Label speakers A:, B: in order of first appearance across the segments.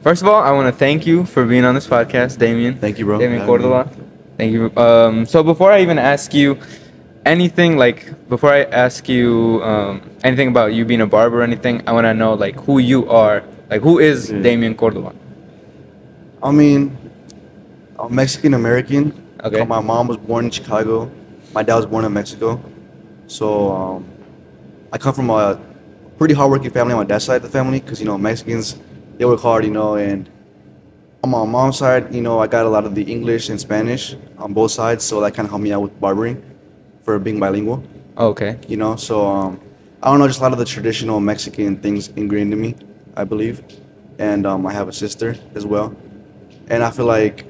A: First of all, I want to thank you for being on this podcast, Damien.
B: Thank you, bro.
A: Damien
B: for
A: Cordova. Thank you. So before I even ask you anything, anything about you being a barber or anything, I want to know like who you are. Like who is
B: Yeah.
A: Damien Cordova?
B: I mean, I'm Mexican American.
A: Okay.
B: My mom was born in Chicago. My dad was born in Mexico. So I come from a pretty hardworking family on my dad's side of the family because, Mexicans, they work hard, and on my mom's side, I got a lot of the English and Spanish on both sides. So that kind of helped me out with barbering for being bilingual,
A: Okay.
B: So I don't know, just a lot of the traditional Mexican things ingrained in me, I believe. And I have a sister as well. And I feel like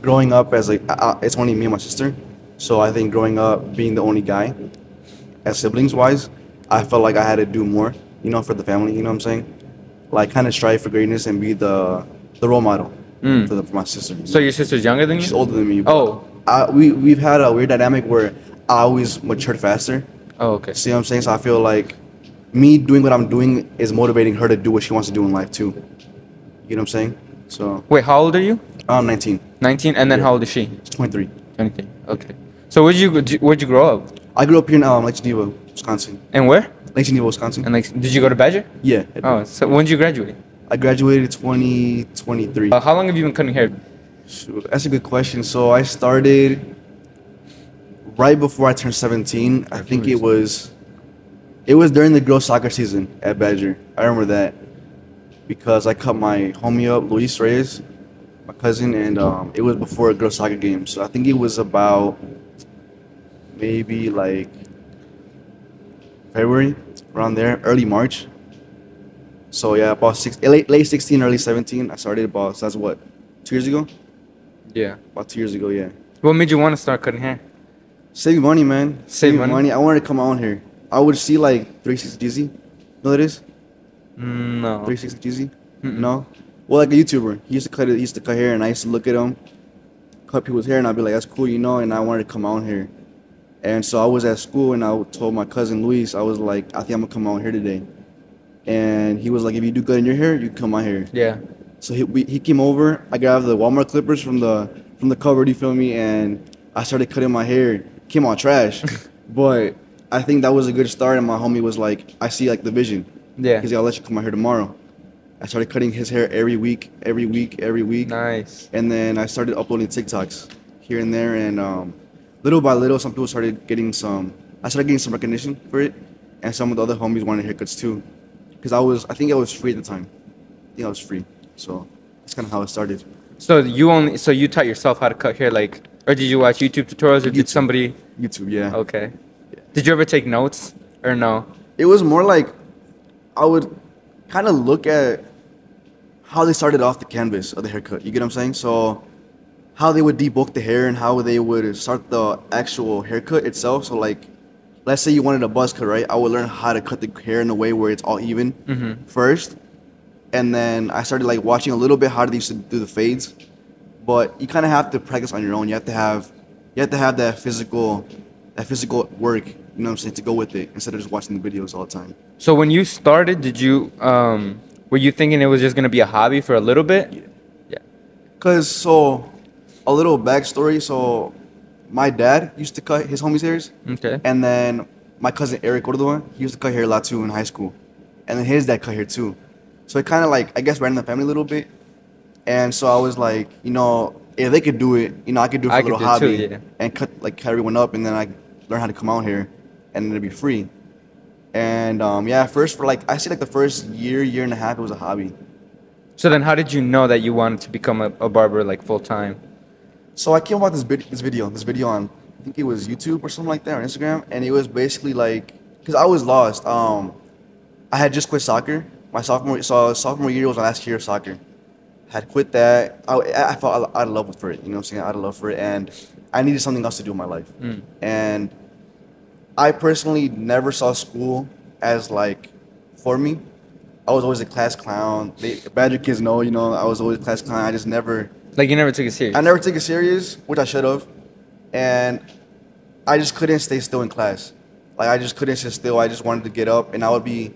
B: growing up as it's only me and my sister. So I think growing up being the only guy, as siblings wise, I felt like I had to do more, for the family. You know what I'm saying? Like kind of strive for greatness and be the role model for my sister.
A: So your sister's younger than you?
B: She's older than me.
A: Oh.
B: We've had a weird dynamic where I always matured faster.
A: Oh, okay.
B: See what I'm saying? So I feel like me doing what I'm doing is motivating her to do what she wants to do in life too. You know what I'm saying? So
A: Wait, how old are you?
B: I'm 19.
A: 19, and then
B: Yeah.
A: how old is she?
B: She's 23.
A: 23. Okay. So where'd you grow up?
B: I grew up here in Lake Geneva, Wisconsin.
A: And where?
B: Lake Geneva, Wisconsin.
A: And like, did you go to Badger?
B: Yeah.
A: Oh, so when did you graduate?
B: I graduated 2023.
A: How long have you been cutting hair?
B: Shoot, that's a good question. So I started right before I turned 17. I think it was during the girls' soccer season at Badger. I remember that because I cut my homie up, Luis Reyes, my cousin, and it was before a girls' soccer game. So I think it was about maybe like February, around there, early March. So yeah, about late 16, early 17. I started about, so that's what, 2 years ago?
A: Yeah.
B: About 2 years ago, yeah.
A: What made you want to start cutting hair?
B: Saving money, man.
A: Save money?
B: I wanted to come out here. I would see like 360 GZ. Know what it is?
A: No.
B: 360 GZ?
A: Mm-mm.
B: No? Well, like a YouTuber. He used to cut hair, and I used to look at him, cut people's hair, and I'd be like, that's cool, and I wanted to come out here. And so I was at school, and I told my cousin Luis, I was like, I think I'm gonna come out here today. And he was like, if you do good in your hair, you can come out here.
A: Yeah.
B: So he came over. I grabbed the Walmart clippers from the cupboard, you feel me? And I started cutting my hair. Came out trash, but I think that was a good start. And my homie was like, I see like the vision.
A: Yeah.
B: He's like, I'll let you come out here tomorrow. I started cutting his hair every week.
A: Nice.
B: And then I started uploading TikToks here and there. And little by little, some people started getting I started getting some recognition for it. And some of the other homies wanted haircuts too. Because I think I was free at the time. I think I was free. So that's kind of how it started.
A: So you taught yourself how to cut hair, like, or did you watch YouTube tutorials, or did somebody?
B: YouTube, yeah.
A: Okay.
B: Yeah.
A: Did you ever take notes, or no?
B: It was more like I would kind of look at how they started off the canvas of the haircut. You get what I'm saying? So how they would debulk the hair and how they would start the actual haircut itself. So like, let's say you wanted a buzz cut, right? I would learn how to cut the hair in a way where it's all even first. And then I started like watching a little bit how they used to do the fades. But you kind of have to practice on your own. You have to have that physical work, you know what I'm saying, to go with it instead of just watching the videos all the time.
A: So when you started, did you were you thinking it was just gonna be a hobby for a little bit? Yeah.
B: So a little backstory. So my dad used to cut his homies' hairs.
A: Okay.
B: And then my cousin Eric Cordova, he used to cut hair a lot too in high school. And then his dad cut hair too. So it kind of like, I guess, ran in the family a little bit. And so I was like, if they could do it, I could do it for a little hobby
A: too, yeah.
B: and cut everyone up, and then I learn how to come out here and then it'd be free. And first for I see the first year and a half, it was a hobby.
A: So then how did you know that you wanted to become a barber like full time?
B: So I came about this video on, I think it was YouTube or something like that, or Instagram, and it was basically because I was lost. I had just quit soccer. My sophomore year was my last year of soccer. Had quit that. I felt out of love for it. You know what I'm saying? Out of love for it, and I needed something else to do in my life. And I personally never saw school as for me. I was always a class clown. Badger kids know, I was always a class clown. I just never.
A: You never took it serious?
B: I never took it serious, which I should have. And I just couldn't stay still in class. I just couldn't sit still. I just wanted to get up, and I would be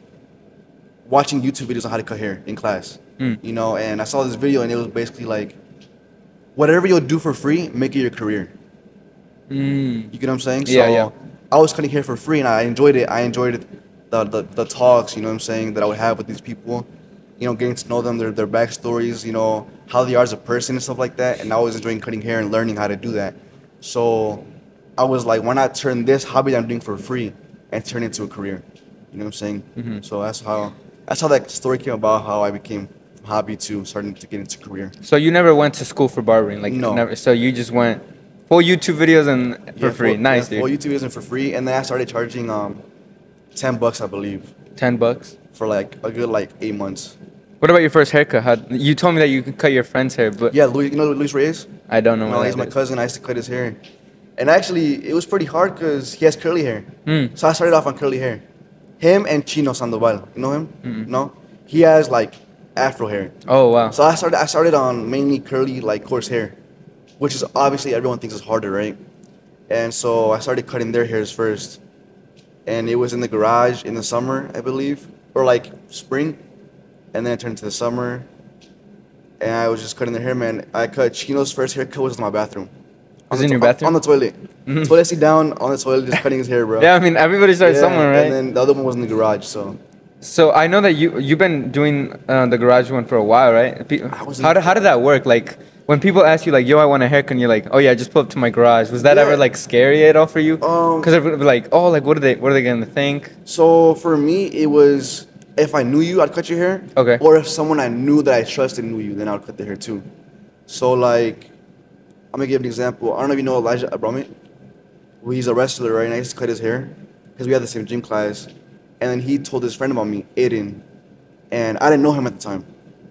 B: watching YouTube videos on how to cut hair in class. You know, and I saw this video and it was basically like, whatever you'll do for free, make it your career. You get what I'm saying?
A: Yeah,
B: So
A: yeah.
B: I was cutting hair for free and I enjoyed it. I enjoyed the talks, you know what I'm saying, that I would have with these people. You know, getting to know them, their backstories, you know, how they are as a person and stuff like that. And I was enjoying cutting hair and learning how to do that. So I was like, why not turn this hobby that I'm doing for free and turn it into a career? You know what I'm saying? So that's how that story came about, how I became from hobby to starting to get into career.
A: So you never went to school for barbering, like
B: No.
A: never. So you just went full YouTube videos and for free. Nice,
B: Full
A: dude.
B: YouTube videos and for free. And then I started charging $10, I believe,
A: $10.
B: for like a good like 8 months.
A: What about your first haircut? You told me that you could cut your friend's hair, but
B: Yeah, Luis, you know who Luis Reyes?
A: I don't know.
B: No,
A: what
B: he's
A: that
B: my
A: is.
B: cousin. I used to cut his hair. And actually, it was pretty hard because he has curly hair. So I started off on curly hair. Him and Chino Sandoval. You know him? No? He has like afro hair.
A: Oh wow.
B: So I started on mainly curly, like coarse hair, which is obviously everyone thinks is harder, right? And so I started cutting their hairs first. And it was in the garage in the summer, I believe, or like spring. And then it turned to the summer. And I was just cutting their hair, man. I cut Chino's first haircut was in my bathroom.
A: Was it in your bathroom?
B: On the toilet. Toilet seat down on the toilet, just cutting his hair, bro.
A: Yeah, I mean everybody starts somewhere, right?
B: And then the other one was in the garage, so.
A: So I know that you've been doing the garage one for a while, right? How did that work? Like when people ask you like, "Yo, I want a haircut," and you're like, "Oh yeah, just pull up to my garage." Was that
B: Yeah.
A: ever like scary at all for you? Because everybody would be like, "Oh, like what are they gonna think?"
B: So for me, it was if I knew you, I'd cut your hair.
A: Okay.
B: Or if someone I knew that I trusted knew you, then I would cut their hair too. So like, I'm gonna give an example. I don't know if you know Elijah Abrami. Well, he's a wrestler, right? And I used to cut his hair because we had the same gym class. And then he told his friend about me, Aiden. And I didn't know him at the time,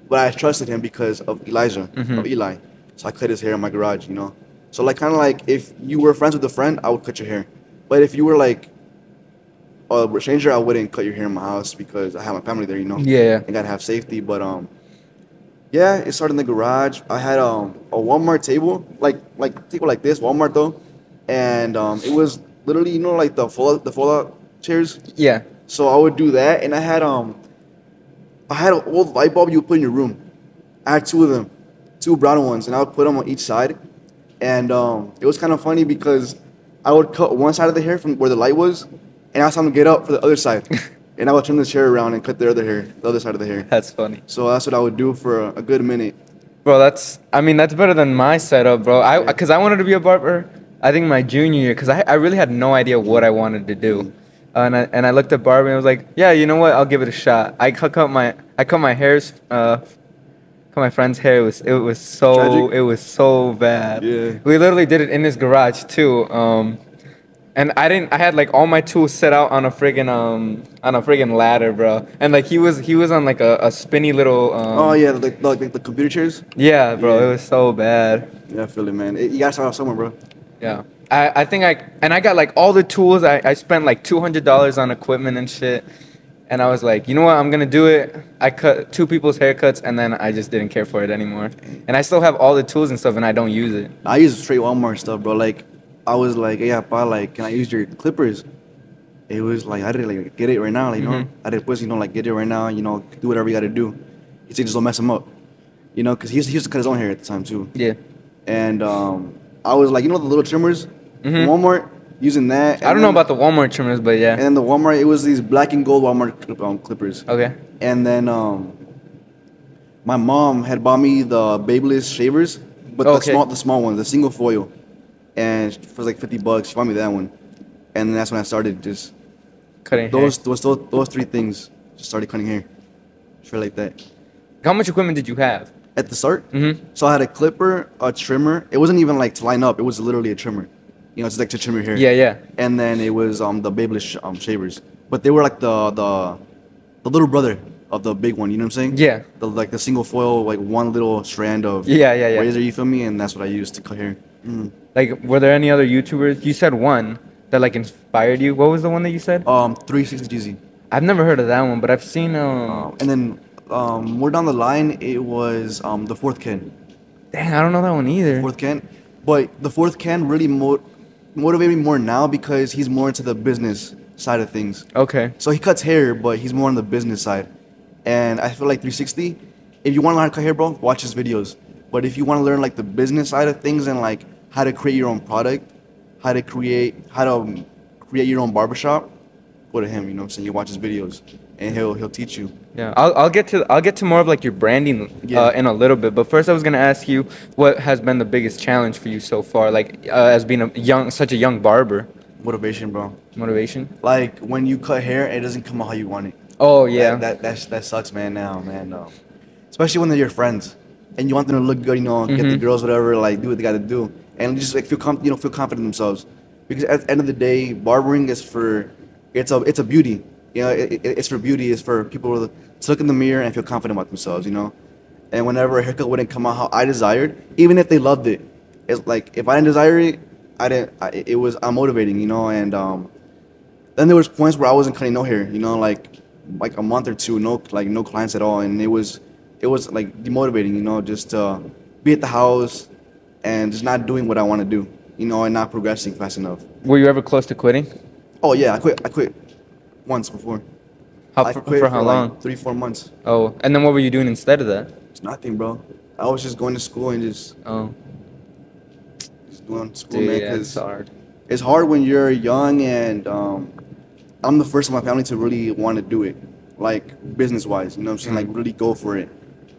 B: but I trusted him because of Elijah, of Eli. So I cut his hair in my garage, you know. So like kind of like if you were friends with a friend, I would cut your hair. But if you were like a stranger, I wouldn't cut your hair in my house because I have my family there, you know.
A: Yeah.
B: I gotta have safety. But yeah, it started in the garage. I had a Walmart table, like table like this, Walmart though, and it was literally, you know, like the fold-out chairs.
A: Yeah.
B: So I would do that, and I had an old light bulb you would put in your room. I had two of them, two brown ones, and I would put them on each side. And it was kind of funny because I would cut one side of the hair from where the light was, and I was time to get up for the other side, and I would turn the chair around and cut the other side of the hair.
A: That's funny.
B: So that's what I would do for a good minute.
A: Bro, that's better than my setup, bro. Because I wanted to be a barber, I think my junior year, because I really had no idea what I wanted to do. And I looked at barber and I was like, yeah, you know what? I'll give it a shot. I cut my hairs, cut my friend's hair. It was so bad.
B: Yeah.
A: We literally did it in his garage too. And I had like all my tools set out on a friggin' ladder, bro. And like he was on like a spinny little.
B: Oh yeah, like the computer chairs.
A: Yeah, bro.
B: Yeah.
A: It was so bad.
B: Yeah, I feel it, man. You gotta start off somewhere, bro.
A: Yeah. I think I got like all the tools. I spent like $200 on equipment and shit. And I was like, you know what? I'm going to do it. I cut 2 people's haircuts and then I just didn't care for it anymore. And I still have all the tools and stuff and I don't use it.
B: I use straight Walmart stuff, bro. Like, I was like, yeah, pa, like, can I use your clippers? It was like, I did like get it right now, like, you know. I did, you know, like get it right now, you know, do whatever you got to do. He said, just don't mess him up, you know, because he used to cut his own hair at the time too.
A: Yeah.
B: And I was like, you know, the little trimmers, Walmart, using that.
A: I don't know about the Walmart trimmers, but yeah.
B: And then the Walmart, it was these black and gold Walmart clippers.
A: Okay.
B: And then my mom had bought me the Babyliss shavers, but the small ones, the single foil. And for like $50, she bought me that one. And then that's when I started just
A: Cutting
B: those
A: hair.
B: those 3 things. Just started cutting hair, straight like that.
A: How much equipment did you have?
B: At the start, so I had a clipper, a trimmer. It wasn't even like to line up. It was literally a trimmer. You know, it's like to trim your hair.
A: Yeah, yeah.
B: And then it was the Babyliss shavers, but they were like the little brother of the big one. You know what I'm saying?
A: Yeah.
B: The single foil, like one little strand of
A: Yeah.
B: razor. You feel me? And that's what I used to cut hair.
A: Like, were there any other YouTubers? You said one that like inspired you. What was the one that you said?
B: 360 GZ.
A: I've never heard of that one, but I've seen
B: And then more down the line, it was the Fourth Ken.
A: Dang, I don't know that one either.
B: Fourth Ken, but the Fourth Ken really motivated me more now because he's more into the business side of things.
A: Okay.
B: So he cuts hair, but he's more on the business side. And I feel like 360, if you want to learn how to cut hair, bro, watch his videos. But if you want to learn like the business side of things and like how to create your own product, how to create your own barbershop, go to him. You know what I'm saying? You watch his videos, and he'll teach you.
A: Yeah, I'll get to more of like your branding in a little bit. But first, I was gonna ask you what has been the biggest challenge for you so far, like as being such a young barber.
B: Motivation, bro.
A: Motivation.
B: Like when you cut hair, it doesn't come out how you want it.
A: Oh yeah.
B: That sucks, man. Now, man. Especially when they're your friends and you want them to look good, you know, get the girls, whatever, like do what they got to do, and just like feel confident in themselves. Because at the end of the day, barbering is it's a beauty. You know, it's for beauty. It's for people to look in the mirror and feel confident about themselves. You know, and whenever a haircut wouldn't come out how I desired, even if they loved it, it's like if I didn't desire it, it was unmotivating. You know, and then there was points where I wasn't cutting no hair. You know, like a month or two, no clients at all, and it was like demotivating. You know, just to be at the house and just not doing what I want to do. You know, and not progressing fast enough.
A: Were you ever close to quitting?
B: Oh yeah, I quit once before.
A: For how long?
B: Like 3-4 months.
A: Oh, and then what were you doing instead of that?
B: It's nothing, bro. I was just going to school and just doing school,
A: dude,
B: man.
A: yeah,
B: Cause
A: it's hard.
B: It's hard when you're young, and I'm the first in my family to really want to do it, like business-wise. You know what I'm saying? Like really go for it.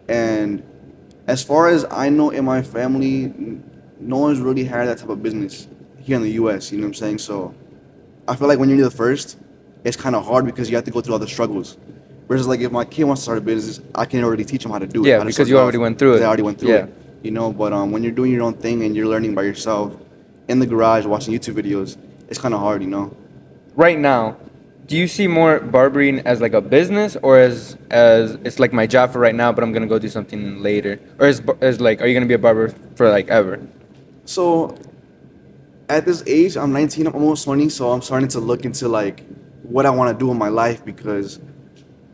B: And as far as I know, in my family, no one's really had that type of business here in the U.S. You know what I'm saying? So I feel like when you're the first, it's kind of hard because you have to go through all the struggles. Whereas like if my kid wants to start a business, I can already teach him how to do it.
A: Yeah, because you already went through it.
B: I already went through it. You know, but when you're doing your own thing and you're learning by yourself in the garage watching YouTube videos, it's kind of hard, you know.
A: Right now, do you see more barbering as like a business, or as it's like my job for right now, but I'm gonna go do something later, or as like, are you gonna be a barber for like ever?
B: So at this age, I'm 19, I'm almost 20, so I'm starting to look into like what I want to do in my life, because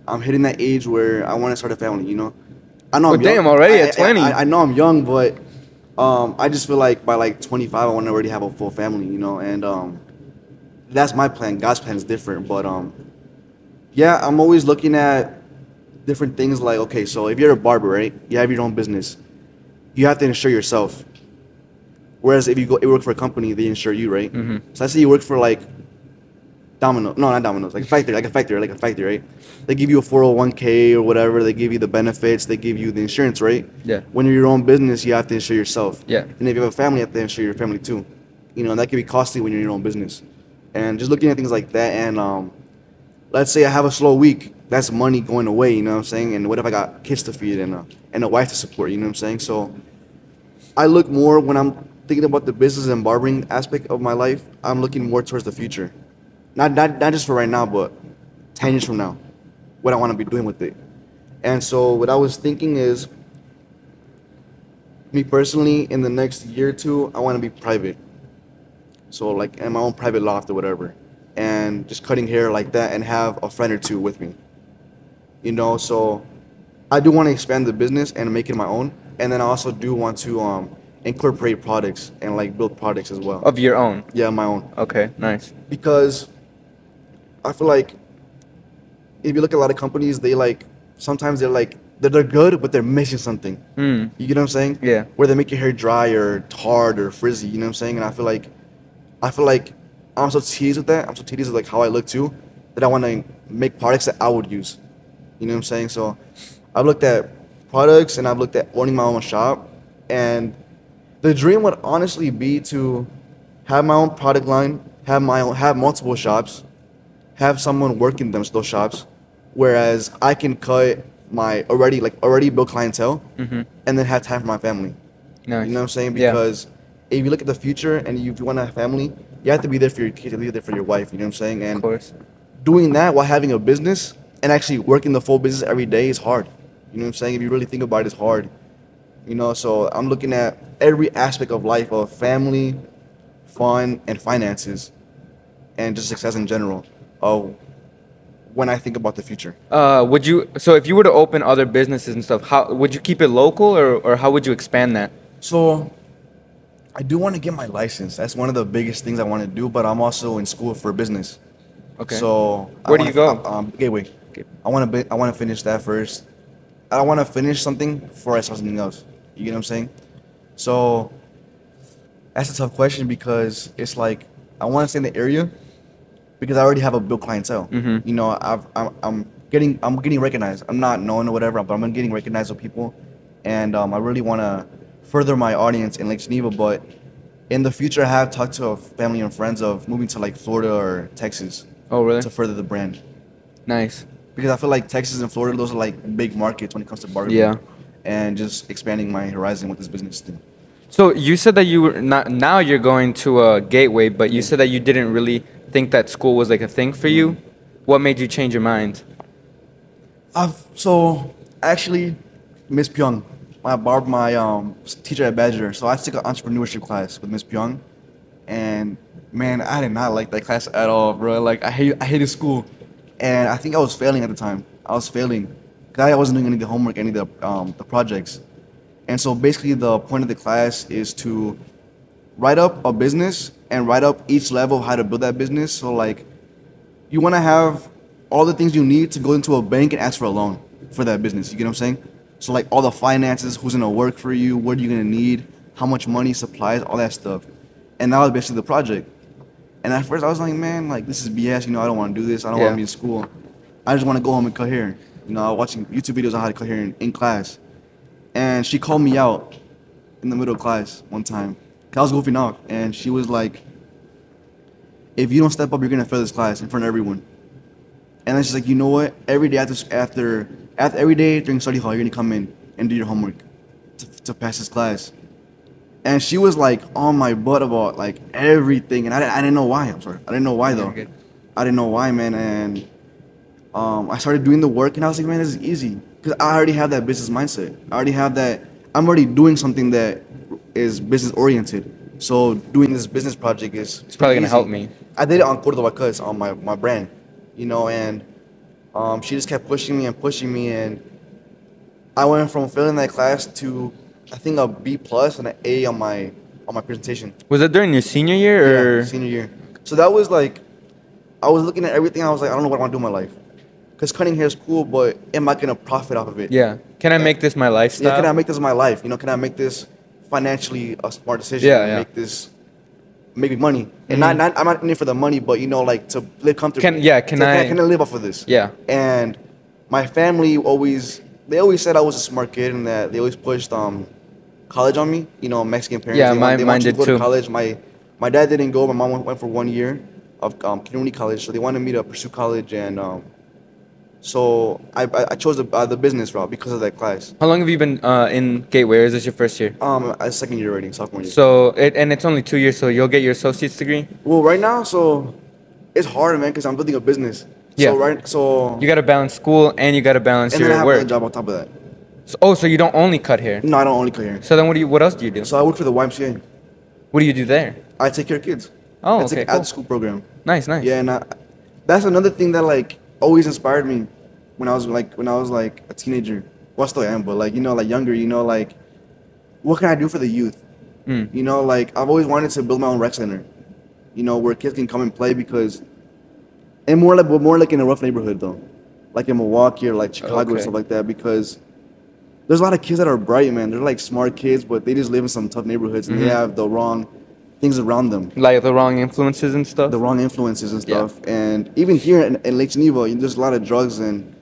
B: I'm hitting that age where I want to start a family, you know. I know I'm young.
A: Damn, already at 20.
B: I know I'm young, but I just feel like by like 25, I want to already have a full family, you know, and that's my plan. God's plan is different, but yeah, I'm always looking at different things like, okay, so if you're a barber, right, you have your own business, you have to insure yourself. Whereas if you work for a company, they insure you, right? So let's say you work for like not Domino's, like a factory, right? They give you a 401k or whatever. They give you the benefits. They give you the insurance, right?
A: Yeah.
B: When you're your own business, you have to insure yourself.
A: Yeah.
B: And if you have a family, you have to insure your family too. You know, and that can be costly when you're in your own business. And just looking at things like that, and let's say I have a slow week, that's money going away. You know what I'm saying? And what if I got kids to feed and a wife to support? You know what I'm saying? So I look more when I'm thinking about the business and barbering aspect of my life. I'm looking more towards the future. Not just for right now, but 10 years from now, what I want to be doing with it. And so what I was thinking is, me personally, in the next year or two, I want to be private. So like in my own private loft or whatever, and just cutting hair like that, and have a friend or two with me. You know, so I do want to expand the business and make it my own. And then I also do want to incorporate products and like build products as well.
A: Of your own?
B: Yeah, my own.
A: Okay, nice.
B: Because I feel like if you look at a lot of companies, sometimes they're good, but they're missing something. You get what I'm saying?
A: Yeah.
B: Where they make your hair dry or hard or frizzy, you know what I'm saying? And I feel like I'm so tedious with that. I'm so tedious with like how I look too, that I want to make products that I would use. You know what I'm saying? So I've looked at products and I've looked at owning my own shop, and the dream would honestly be to have my own product line, have multiple shops, have someone working those shops, whereas I can cut my already built clientele, and then have time for my family.
A: Nice.
B: You know what I'm saying? Because if you look at the future and if you want to have family, you have to be there for your kids, you have to be there for your wife. You know what I'm saying? And
A: of course,
B: doing that while having a business and actually working the full business every day is hard. You know what I'm saying? If you really think about it, it's hard. You know, so I'm looking at every aspect of life, of family, fun, and finances, and just success in general. When I think about the future.
A: So if you were to open other businesses and stuff, how would you keep it local, or how would you expand that?
B: So I do want to get my license. That's one of the biggest things I want to do, but I'm also in school for business.
A: Okay.
B: So
A: where do you go?
B: Gateway.
A: Okay.
B: I want to finish that first, I don't want to finish something before I start something else. You get what I'm saying? So that's a tough question because it's like I want to stay in the area because I already have a built clientele.
A: Mhm.
B: You know, I'm getting recognized. I'm not known or whatever, but I'm getting recognized with people, and I really want to further my audience in Lake Geneva. But in the future, I have talked to family and friends of moving to like Florida or Texas
A: Oh, really?
B: to further the brand.
A: Nice.
B: Because I feel like Texas and Florida, those are like big markets when it comes to barbecue.
A: Yeah.
B: And just expanding my horizon with this business thing.
A: So you said that you were not now you're going to a Gateway, but you said that you didn't really think that school was like a thing for you. What made you change your mind?
B: So actually, Miss Pyong, my teacher at Badger. So I took an entrepreneurship class with Miss Pyong, and man, I did not like that class at all, bro. Like I hated school, and I think I was failing at the time. I was failing, cause I wasn't doing any of the homework, any of the projects. And so basically, the point of the class is to write up a business and write up each level of how to build that business. So like, you want to have all the things you need to go into a bank and ask for a loan for that business. You get what I'm saying? So like all the finances, who's gonna work for you, what are you gonna need, how much money, supplies, all that stuff. And that was basically the project. And at first I was like, man, like this is BS. You know, I don't want to do this. I don't want to be in school. I just want to go home and cut hair. You know, I was watching YouTube videos on how to cut hair in class. And she called me out in the middle of class one time. 'Cause I was goofing off, and she was like, "If you don't step up, you're gonna fail this class in front of everyone." And then she's like, "You know what? Every day after every day during study hall, you're gonna come in and do your homework to pass this class." And she was like on my butt about like everything, and I didn't know why. I'm sorry, I didn't know why though. I didn't know why, man. And I started doing the work, and I was like, man, this is easy. Because I already have that business mindset. I already have that. I'm already doing something that is business oriented. So doing this business project is
A: It's probably
B: easy.
A: gonna help me.
B: I did it on Cordova Cutz on my brand, you know, and she just kept pushing me, and I went from failing that class to I think a B plus and an A on my presentation.
A: Was that during your senior year or?
B: Yeah, senior year. So that was like, I was looking at everything. I was like, I don't know what I want to do in my life. Because cutting hair is cool, but am I gonna profit off of it?
A: Yeah. Can I make this my lifestyle?
B: Yeah, can I make this my life? You know, can I make this financially a smart decision?
A: Yeah, yeah.
B: Make me money. And I'm not in it for the money, but you know, like to live comfortably. Can I live off of this?
A: Yeah.
B: And my family they always said I was a smart kid and that they always pushed college on me. You know, Mexican parents.
A: Yeah,
B: they
A: mine
B: want you
A: did
B: to go
A: too.
B: to college. My dad didn't go. My mom went for 1 year of community college, so they wanted me to pursue college, and so I chose the business route because of that class.
A: How long have you been in Gateway? Or is this your first year?
B: Second year already, sophomore year.
A: So it's only 2 years, so you'll get your associate's degree.
B: Well, right now, so it's hard, man, because I'm building a business.
A: Yeah.
B: So
A: You gotta balance school and you gotta balance
B: and then I
A: your
B: have
A: work.
B: a job on top of that.
A: So you don't only cut hair.
B: No, I don't only cut hair.
A: So then what else do you do?
B: So I work for the YMCA.
A: What do you do there?
B: I take care of kids.
A: Oh,
B: It's
A: okay,
B: like
A: cool.
B: after school program.
A: Nice.
B: Yeah, and that's another thing that like always inspired me when I was like a teenager. Well, I still am, but like, you know, like younger, you know, like what can I do for the youth? You know, like I've always wanted to build my own rec center, you know, where kids can come and play and more like in a rough neighborhood though, like in Milwaukee or like Chicago or
A: Okay.
B: stuff like that, because there's a lot of kids that are bright, man. They're like smart kids, but they just live in some tough neighborhoods and they have the wrong things around them.
A: Like the wrong influences and stuff.
B: The wrong influences and stuff. And even here in Lake Geneva, there's a lot of drugs and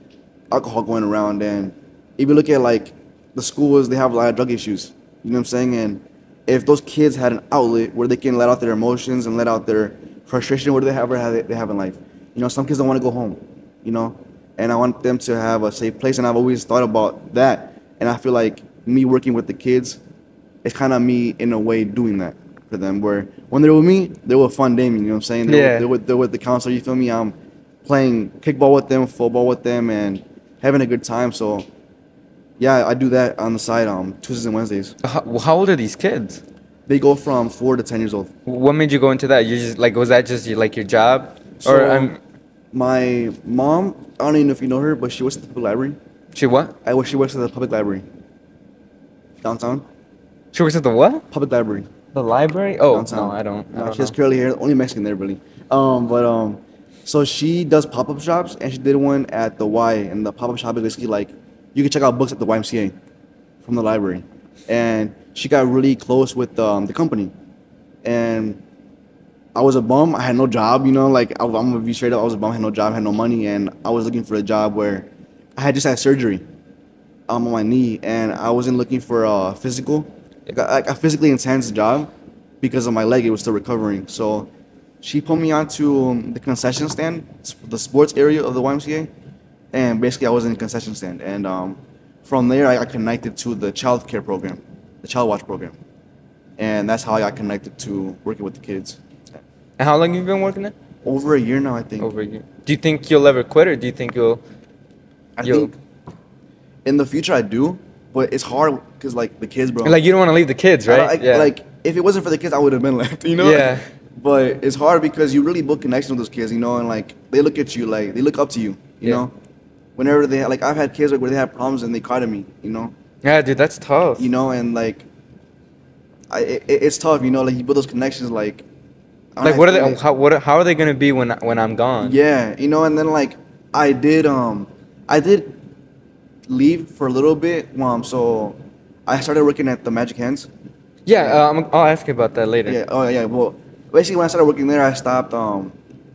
B: alcohol going around. And if you look at like the schools, they have a lot of drug issues. You know what I'm saying? And if those kids had an outlet where they can let out their emotions and let out their frustration, whatever they have in life. You know, some kids don't want to go home, you know? And I want them to have a safe place. And I've always thought about that. And I feel like me working with the kids, it's kind of me in a way doing that for them, where when they're with me, they're with fun Damien, you know what I'm saying? They're with the counselor, you feel me? I'm playing kickball with them, football with them, and having a good time. So, yeah, I do that on the side Tuesdays and Wednesdays.
A: How old are these kids?
B: They go from 4 to 10 years old.
A: What made you go into that? You just like was that just like your job?
B: So, my mom, I don't even know if you know her, but she works at the public library.
A: She what?
B: She works at the public library downtown.
A: She works at the what?
B: Public library.
A: The library? Oh,
B: Downtown.
A: no, I don't.
B: No, she has curly hair. Only Mexican there, really. So she does pop-up shops, and she did one at the Y. And the pop-up shop is basically like you can check out books at the YMCA from the library. And she got really close with the company. And I was a bum. I had no job, you know, like I'm gonna be straight up. I was a bum, had no job, had no money, and I was looking for a job where I had just had surgery on my knee, and I wasn't looking for a physical, like a physically intense job because of my leg. It was still recovering. So she put me onto the concession stand, the sports area of the YMCA, and basically I was in the concession stand. And from there, I got connected to the child care program, the child watch program, and that's how I got connected to working with the kids.
A: And how long have you been working there?
B: Over a year now, I think.
A: Over a year. Do you think you'll ever quit, or do you think
B: I think in the future I do, but it's hard because like the kids, bro.
A: Like you don't want to leave the kids, right?
B: Yeah. Like if it wasn't for the kids, I would have been left, you know.
A: Yeah.
B: But it's hard because you really build connection with those kids, you know, and like they look at you, like they look up to you, you know. Whenever they like, I've had kids like where they have problems and they cry to me, you know.
A: Yeah, dude, that's tough.
B: You know, and like, it's tough, you know. Like you build those connections, like.
A: Like what are they? How are they gonna be when I'm gone?
B: Yeah, you know, and then like I did leave for a little bit. So I started working at the Magic Hands.
A: Yeah, I'll ask you about that later.
B: Yeah. Oh yeah. Well, basically when I started working there, I stopped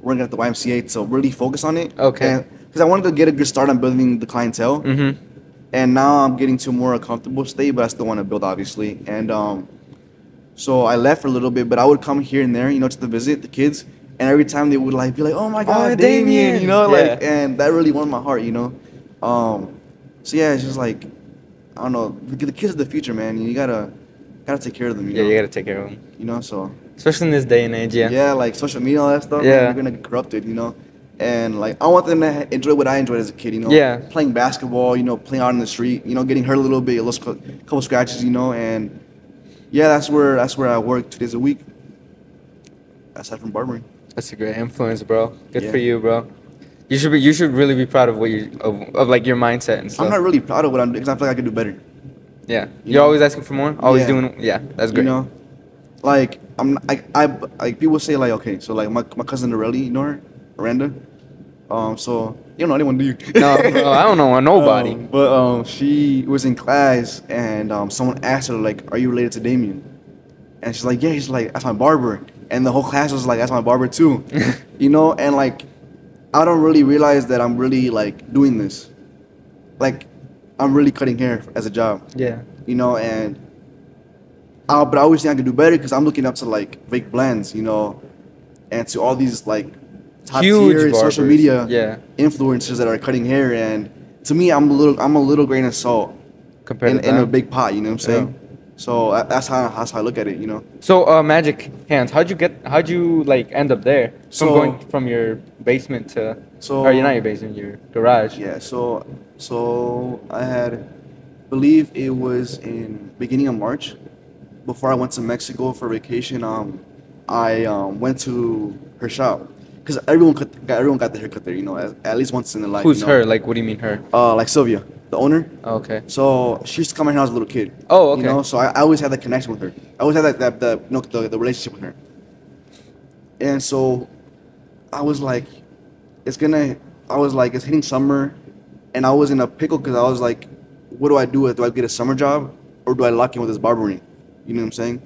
B: working at the YMCA to really focus on it.
A: Okay.
B: Because I wanted to get a good start on building the clientele.
A: Mm-hmm.
B: And now I'm getting to a more comfortable state, but I still want to build, obviously. And so I left for a little bit, but I would come here and there, you know, just to visit the kids. And every time they would like be like, "Oh my God, Damien," you know, like, and that really warmed my heart, you know. So yeah, it's just like, I don't know, the kids are the future, man. You gotta take care of them. You know?
A: You gotta take care of them.
B: You know, so
A: especially in this day and age, yeah.
B: Yeah, like social media, all that stuff.
A: Yeah.
B: Man, you're gonna get corrupted, you know. And like, I want them to enjoy what I enjoyed as a kid, you know.
A: Yeah.
B: Playing basketball, you know, playing out in the street, you know, getting hurt a little bit, couple scratches, you know, and. Yeah, that's where I work 2 days a week. Aside from barbering.
A: That's a great influence, bro. Good for you, bro. You should really be proud of what of like your mindset and stuff.
B: I'm not really proud of what I'm doing because I feel like I could do better.
A: Yeah, you're always asking for more. Always doing. Yeah, that's great.
B: You know, like I people say like, okay, so like my cousin Norelli, you know her, Miranda. So you don't know anyone, do you?
A: No, bro, I don't know nobody.
B: But she was in class and someone asked her like, "Are you related to Damien?" And she's like, "Yeah." She's like, "That's my barber." And the whole class was like, "That's my barber too," you know. And like, I don't really realize that I'm really like doing this, like, I'm really cutting hair as a job.
A: Yeah.
B: You know, and but I always think I can do better because I'm looking up to like Vic Blends, you know, and to all these like top tier social media influencers that are cutting hair, and to me, I'm a little grain of salt compared in a big pot. You know what I'm saying? So that's how I look at it. You know.
A: So Magic Hands, how'd you like end up there? From going from your basement to or you're not your basement, your garage.
B: Yeah. So I believe it was in beginning of March, before I went to Mexico for vacation. I went to her shop. Because everyone got their haircut there, you know, at least once in their life.
A: Who's
B: you know?
A: her? Like, what do you mean her?
B: Like Sylvia, the owner.
A: Oh, okay.
B: So she used to come in when I was a little kid.
A: Oh, okay.
B: You know, so I always had that connection with her. I always had the relationship with her. And so I was like, it's hitting summer, and I was in a pickle because I was like, what do I do? Do I get a summer job or do I lock in with this barbering? You know what I'm saying?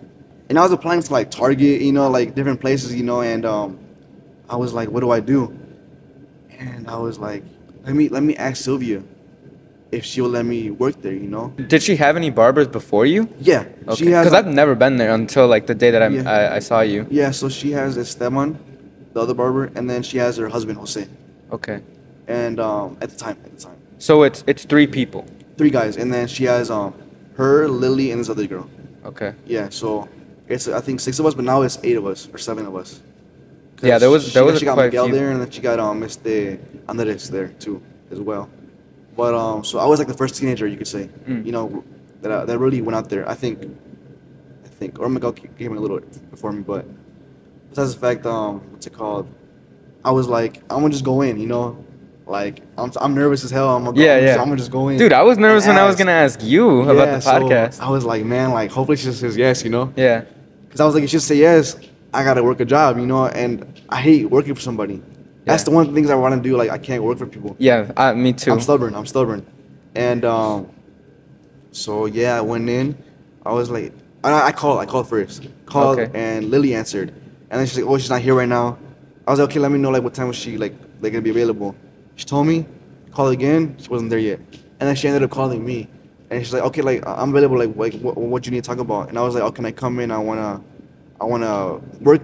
B: And I was applying to like Target, you know, like different places, you know, and I was like, what do I do? And I was like, let me ask Sylvia if she'll let me work there, you know?
A: Did she have any barbers before you?
B: Yeah.
A: Okay. Because I've never been there until like the day that I saw you.
B: Yeah, so she has Esteban, the other barber, and then she has her husband, Jose.
A: Okay.
B: And at the time.
A: So it's 3 people.
B: 3 guys, and then she has her, Lily, and this other girl.
A: Okay.
B: Yeah, so it's I think 6 of us, but now it's 8 of us or 7 of us.
A: Yeah, there was
B: she got
A: quite
B: Miguel
A: a few
B: there, and then she got Andres there too as well. But so I was like the first teenager, you could say, you know, that really went out there. I think, or Miguel came in a little before me, but besides the fact, what's it called? I was like, I'm gonna just go in, you know, like I'm nervous as hell. I'm gonna just go in.
A: Dude, I was nervous when I was gonna ask you about the podcast.
B: So I was like, man, like hopefully she just says yes, you know.
A: Yeah.
B: Because I was like, if she say yes, I gotta work a job, you know, and I hate working for somebody. That's the one of the things I want to do. Like, I can't work for people.
A: Yeah, me too.
B: I'm stubborn. And so yeah, I went in. I was like, I called first. Called
A: Okay.
B: and Lily answered, and then she's like, oh, she's not here right now. I was like, okay, let me know like what time was she like they're gonna be available. She told me, call again. She wasn't there yet, and then she ended up calling me, and she's like, okay, like I'm available. Like what you need to talk about? And I was like, oh, can I come in? I wanna work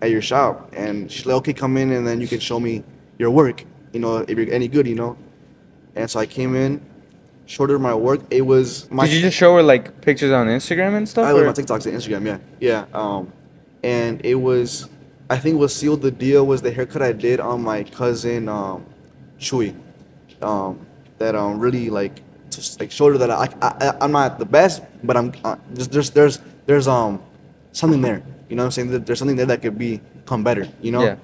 B: at your shop. And she's like, okay, come in, and then you can show me your work. You know, if you're any good, you know. And so I came in, showed her my work. It was my.
A: Did you just show her like pictures on Instagram and stuff?
B: I was
A: or-
B: my TikToks and Instagram, yeah. And it was, I think what sealed the deal was the haircut I did on my cousin, Chewy. That really like, just like showed her that I'm not the best, but I'm there's something there. You know what I'm saying? There's something there that could become better. You know.
A: Yeah.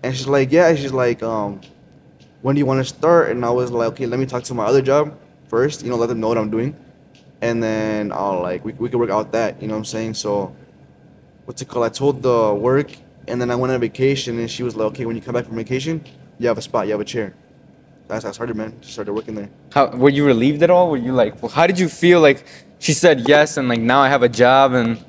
B: And she's like, yeah. She's like, when do you want to start? And I was like, okay, let me talk to my other job first. You know, let them know what I'm doing, and then I'll like we could work out that. You know what I'm saying? So, what's it called? I told the work, and then I went on vacation, and she was like, okay, when you come back from vacation, you have a spot, you have a chair. That's how I started, man. Just started working there.
A: How were you relieved at all? Were you like, well, how did you feel? Like she said yes, and like now I have a job, and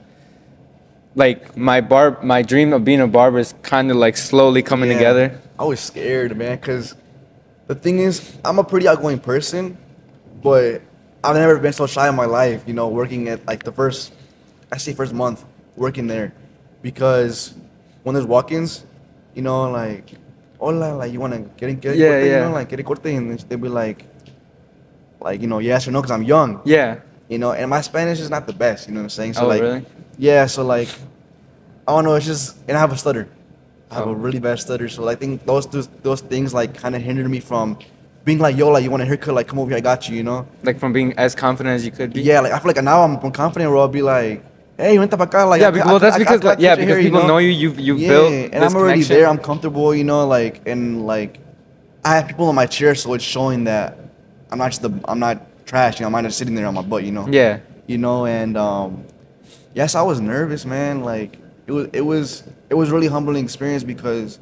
A: like my dream of being a barber is kind of like slowly coming
B: Yeah.
A: together.
B: I was scared, man, because the thing is, I'm a pretty outgoing person, but I've never been so shy in my life, you know, working at like the first month working there. Because when there's walk-ins, you know, like, hola, like, you want to get corte,
A: Yeah,
B: you
A: yeah.
B: know, like, get a corte, and they'll be like, you know, yes or no, because I'm young,
A: Yeah.
B: you know, and my Spanish is not the best, you know what I'm saying? So,
A: Oh,
B: like,
A: really?
B: yeah, so, like, I don't know, it's just, and I have a stutter. I have
A: Oh.
B: a really bad stutter, so I think those things, like, kind of hindered me from being like, yo, like, you want a haircut, like, come over here, I got you, you know?
A: Like from being as confident as you could be.
B: Yeah, like, I feel like now I'm confident where I'll be like, hey, vente pa acá, like,
A: Yeah, well, that's because
B: I
A: like, yeah,
B: cut your
A: because
B: hair, you
A: people know you. You've
B: yeah,
A: built
B: and
A: this
B: I'm already
A: connection.
B: there. I'm comfortable, you know, like, and like, I have people in my chair, so it's showing that I'm not trash. You know, I'm not just sitting there on my butt, you know.
A: Yeah.
B: You know, and yes, I was nervous, man. Like, it was really humbling experience because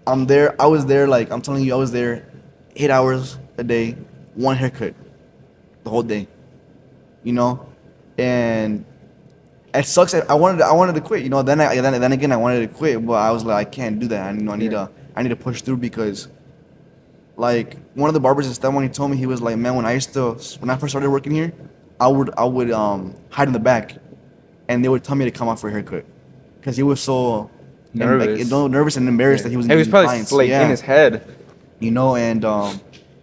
B: I was there, like, I'm telling you, I was there 8 hours a day, one haircut, the whole day, you know, and it sucks. I wanted to quit, you know. Then again, I wanted to quit, but I was like, I can't do that. I need to push through because, like, one of the barbers in Stem, when he told me, he was like, man, when I first started working here, I would hide in the back, and they would tell me to come out for a haircut, because he was so nervous and embarrassed that he wasn't
A: He was
B: getting
A: probably
B: clients.
A: like in his head.
B: You know, and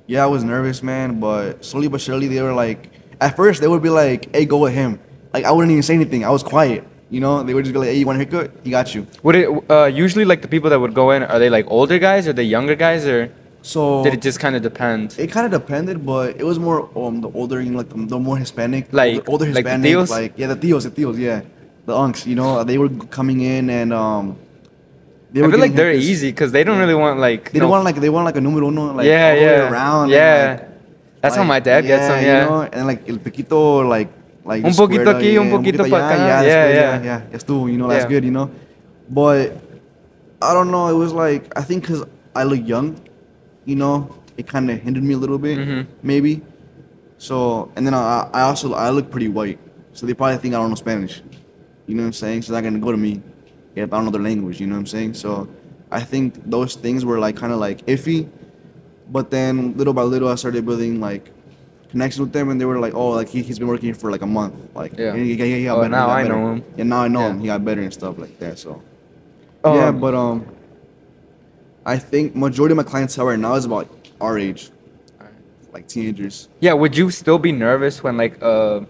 B: yeah, I was nervous, man, but slowly but surely they were like, at first they would be like, hey, go with him. Like, I wouldn't even say anything. I was quiet, you know. They would just be like, hey, you want a haircut? He got you.
A: Would it usually like the people that would go in, are they like older guys or they younger guys, or
B: So
A: did it just kind of depend?
B: it kind of depended, but it was more the older, you know, like the more Hispanic,
A: Like-
B: older
A: like the
B: Hispanic,
A: tios?
B: like yeah, the tios, yeah, the unks, you know, they were coming in and they
A: I
B: were
A: feel like
B: getting
A: they're
B: haircuts.
A: easy because they don't
B: Yeah.
A: really want like.
B: They don't want like a numero uno, like
A: Yeah,
B: all the way
A: yeah.
B: around.
A: Yeah.
B: And, like,
A: That's how my dad gets them.
B: you
A: Yeah.
B: know, and like el piquito, like
A: Un
B: just
A: poquito
B: squared,
A: aquí,
B: yeah,
A: un poquito
B: allá,
A: pa' acá.
B: that's
A: Yeah,
B: good,
A: yeah.
B: yeah, that's too, you know, that's
A: Yeah.
B: good, you know. But I don't know, it was like, I think because I look young, you know, it kind of hindered me a little bit,
A: Mhm.
B: maybe. So, and then I look pretty white, so they probably think I don't know Spanish. You know what I'm saying? So they're not gonna go to me if I don't know their language. You know what I'm saying? So I think those things were like kind of like iffy, but then little by little I started building like connections with them, and they were like, oh, like he's been working here for like a month, like
A: Yeah.
B: he got
A: Oh,
B: better,
A: now
B: he got
A: I
B: better.
A: know him.
B: Yeah, now I know
A: Yeah.
B: him. He got better and stuff like that. So yeah, but I think majority of my clientele right now is about our age, like teenagers.
A: Yeah, would you still be nervous when like an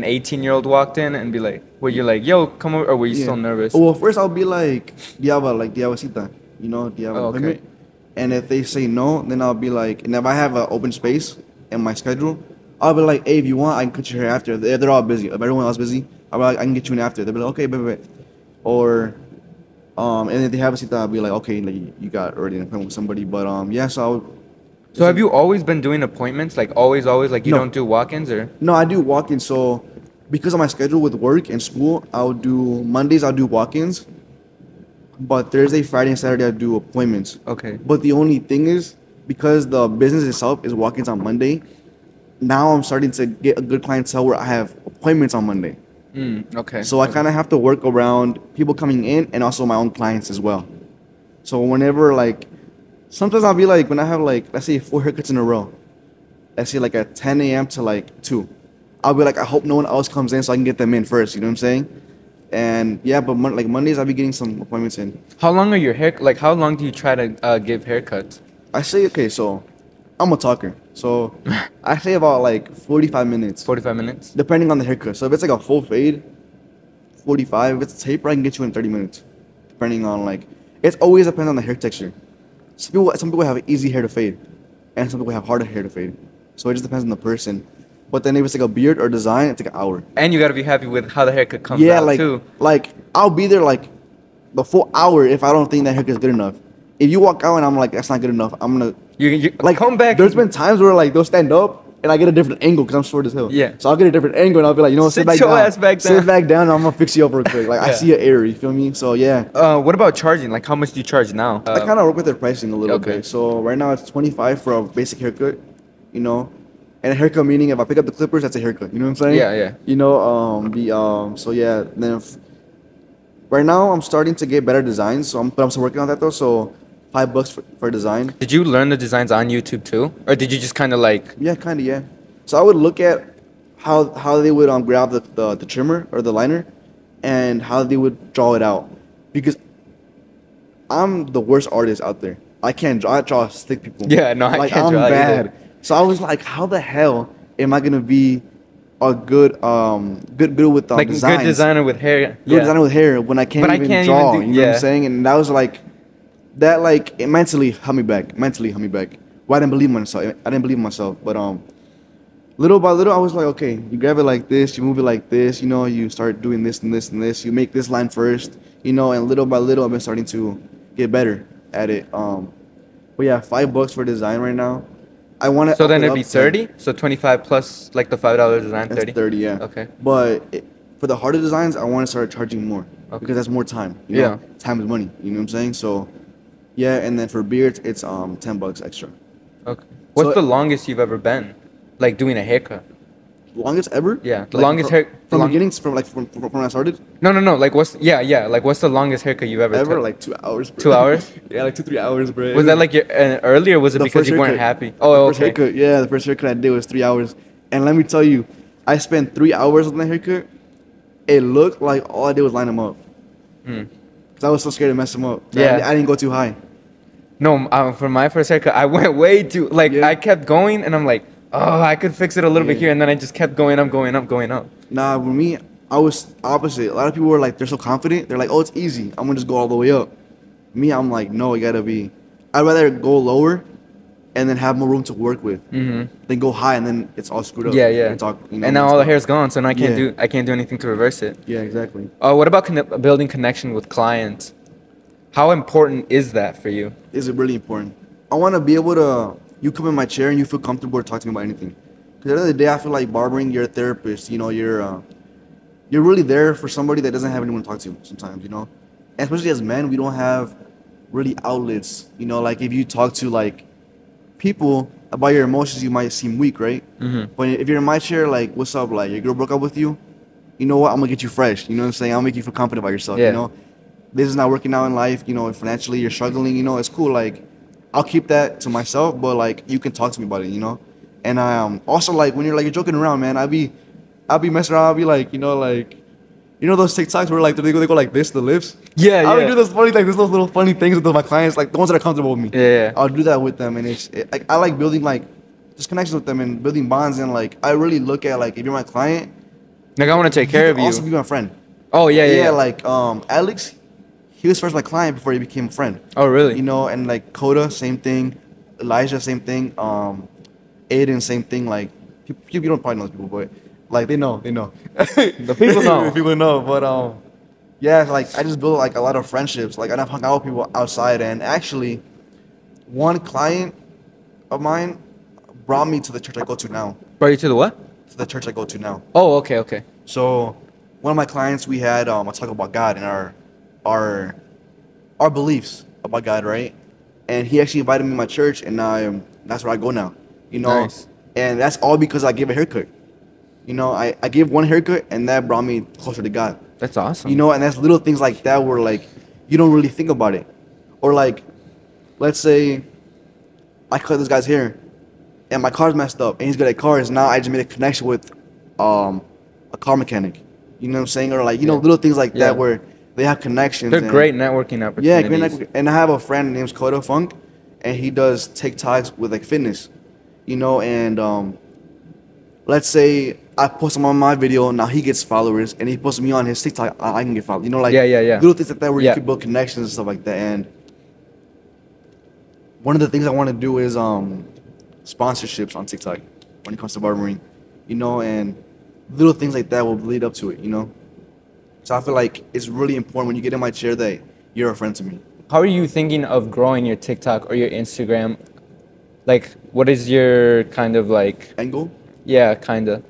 A: 18-year-old walked in and be like, were you like, yo, come over, or were you
B: Yeah.
A: still nervous?
B: Well, first I'll be like, do you have a cita? You know, do you have an
A: Oh, okay.
B: appointment? And if they say no, then I'll be like, and if I have an open space in my schedule, I'll be like, hey, if you want, I can cut your hair after. If they're all busy. If everyone else busy, I'll be like, I can get you in after. They'll be like, okay, bet. Or, and if they have a cita, I'll be like, okay, like you got already an appointment with somebody. But yeah, so
A: So have you always been doing appointments? Like always, like you
B: No.
A: don't do walk-ins or?
B: No, I do walk-ins. So because of my schedule with work and school, I'll do Mondays. I'll do walk-ins, but Thursday, Friday, and Saturday I do appointments.
A: Okay.
B: But the only thing is, because the business itself is walk-ins on Monday, now I'm starting to get a good clientele where I have appointments on Monday.
A: Okay.
B: So I kind of have to work around people coming in and also my own clients as well. So whenever like, sometimes I'll be like, when I have like, let's say 4 haircuts in a row, let's say like at 10 a.m. to like 2, I'll be like, I hope no one else comes in so I can get them in first. You know what I'm saying? And yeah, but like Mondays I'll be getting some appointments in.
A: How long are your hair? Like, how long do you try to give haircuts?
B: I say, okay, so I'm a talker. So I say about like 45 minutes.
A: 45 minutes.
B: Depending on the haircut. So if it's like a full fade, 45. If it's a taper, I can get you in 30 minutes. Depending on like, it always depends on the hair texture. Some people have easy hair to fade, and some people have harder hair to fade. So it just depends on the person. But then if it's like a beard or design, it's like an hour.
A: And you gotta be happy with how the haircut comes out
B: like,
A: too.
B: Like I'll be there like the full hour if I don't think that haircut is good enough. If you walk out and I'm like, that's not good enough, I'm gonna
A: You
B: like
A: come back.
B: There's been times where like they'll stand up and I get a different angle because I'm short as hell.
A: Yeah.
B: So I'll get a different angle and I'll be like, you know what, sit back
A: your
B: down.
A: ass back down.
B: Sit back down and I'm gonna fix you up real quick. Like I see an error, you feel me? So yeah.
A: What about charging? Like, how much do you charge now?
B: I kind of work with their pricing a little
A: Okay.
B: bit. So right now it's 25 for a basic haircut, you know. And a haircut meaning if I pick up the clippers, that's a haircut. You know what I'm saying?
A: Yeah, yeah.
B: You know, so yeah. Then right now I'm starting to get better designs. So I'm still working on that though. So $5 for design.
A: Did you learn the designs on YouTube too, or did you just kind of like?
B: Yeah, kind of, yeah. So I would look at how they would grab the trimmer or the liner, and how they would draw it out, because I'm the worst artist out there. I can't draw. I draw stick people.
A: Yeah, no, I
B: like,
A: can't
B: I'm
A: draw
B: bad.
A: either.
B: So I was like, how the hell am I gonna be a good with
A: Like
B: designs?
A: good designer with hair.
B: Good designer with hair when I can't even draw. You know what I'm saying? And that was like, that like it mentally held me back. Well, I didn't believe in myself. But little by little, I was like, okay, you grab it like this, you move it like this, you know, you start doing this and this and this. You make this line first, you know, and little by little, I've been starting to get better at it. But yeah, $5 for design right now. I want to.
A: So then it'd be 30. So 25 plus like the $5 design. 30.
B: 30, yeah.
A: Okay.
B: But for the harder designs, I want to start charging more because that's more time. You know? Time is money. You know what I'm saying? So, yeah. And then for beards, it's $10 extra.
A: Okay. What's
B: So-
A: the longest you've ever been, like doing a haircut?
B: Longest ever?
A: Yeah, the
B: Like,
A: longest
B: from
A: hair.
B: beginnings, from when I started.
A: No. Like what's like what's the longest haircut you ever
B: Ever
A: took?
B: like 2 hours. Bro.
A: 2 hours?
B: Yeah, like 2-3 hours, bro.
A: Was that like your early, or was it
B: The
A: because
B: first
A: you weren't
B: haircut.
A: happy? Oh,
B: The first
A: okay.
B: haircut, yeah, the first haircut I did was 3 hours, and let me tell you, I spent 3 hours on that haircut. It looked like all I did was line them up. Cause I was so scared to mess them up. So
A: Yeah.
B: I didn't go too high.
A: No, for my first haircut, I went way too like
B: Yeah.
A: I kept going, and I'm like, oh, I could fix it a little bit
B: Yeah.
A: here, and then I just kept going up, going up, going up.
B: Nah, with me, I was opposite. A lot of people were like, they're so confident. They're like, oh, it's easy. I'm gonna just go all the way up. Me, I'm like, no, you gotta be. I'd rather go lower, and then have more room to work with, than go high and then it's all screwed up.
A: Yeah, yeah.
B: It's all, you know,
A: And now all the
B: messed up.
A: hair's gone, so now I
B: Yeah.
A: can't do anything to reverse it.
B: Yeah, exactly.
A: What about building connection with clients? How important is that for you?
B: Is it really important? I want to be able to. You come in my chair and you feel comfortable to talk to me about anything. Because at the end of the day, I feel like barbering, you're a therapist. You know, you're really there for somebody that doesn't have anyone to talk to sometimes. You know, and especially as men, we don't have really outlets. You know, like if you talk to like people about your emotions, you might seem weak, right? But if you're in my chair, like, what's up? Like, your girl broke up with you. You know what? I'm gonna get you fresh. You know what I'm saying? I'll make you feel confident about yourself.
A: Yeah.
B: You know, this is not working out in life. You know, financially you're struggling. You know, it's cool. Like, I'll keep that to myself, but like, you can talk to me about it. You know, and also like when you're joking around, man, I'll be messing around. I'll be like, you know those TikToks where like they go like this, the lips.
A: Yeah,
B: I'll
A: yeah.
B: do those funny those little funny things with my clients, like the ones that are comfortable with me.
A: Yeah.
B: I'll do that with them, and I like building like just connections with them and building bonds, and like I really look at like if you're my client,
A: Like I want to take care of
B: can
A: you.
B: also be my friend.
A: Oh yeah.
B: Like Alex, he was first my client before he became a friend.
A: Oh really?
B: You know, and like Coda, same thing. Elijah, same thing. Aiden, same thing. Like you don't probably know those people, but like they know.
A: The people know.
B: People know, but yeah, like I just built like a lot of friendships. Like, and I've hung out with people outside, and actually, one client of mine brought me to the church I go to now.
A: Brought you to the what?
B: To the church I go to now.
A: Oh okay.
B: So, one of my clients, we had a talk about God and our beliefs about God, right? And he actually invited me to my church, and that's where I go now. You know,
A: Nice.
B: And that's all because I gave a haircut. You know, I gave one haircut, and that brought me closer to God.
A: That's awesome.
B: You know, and that's little things like that where, like, you don't really think about it. Or, like, let's say I cut this guy's hair, and my car's messed up, and he's good at cars. Now I just made a connection with a car mechanic. You know what I'm saying? Or, like, you know, little things like that where they have connections.
A: They're great networking opportunities.
B: Yeah, great networking. And I have a friend named Cordova Funk, and he does TikToks with, like, fitness. You know, and let's say I post him on my video, now he gets followers, and he posts me on his TikTok, I can get followers. You know, like, little things like that where you can build connections and stuff like that. And one of the things I want to do is sponsorships on TikTok when it comes to barbering, you know, and little things like that will lead up to it, you know. So I feel like it's really important when you get in my chair that you're a friend to me.
A: How are you thinking of growing your TikTok or your Instagram? Like, what is your kind of like
B: Angle?
A: Yeah, kind of.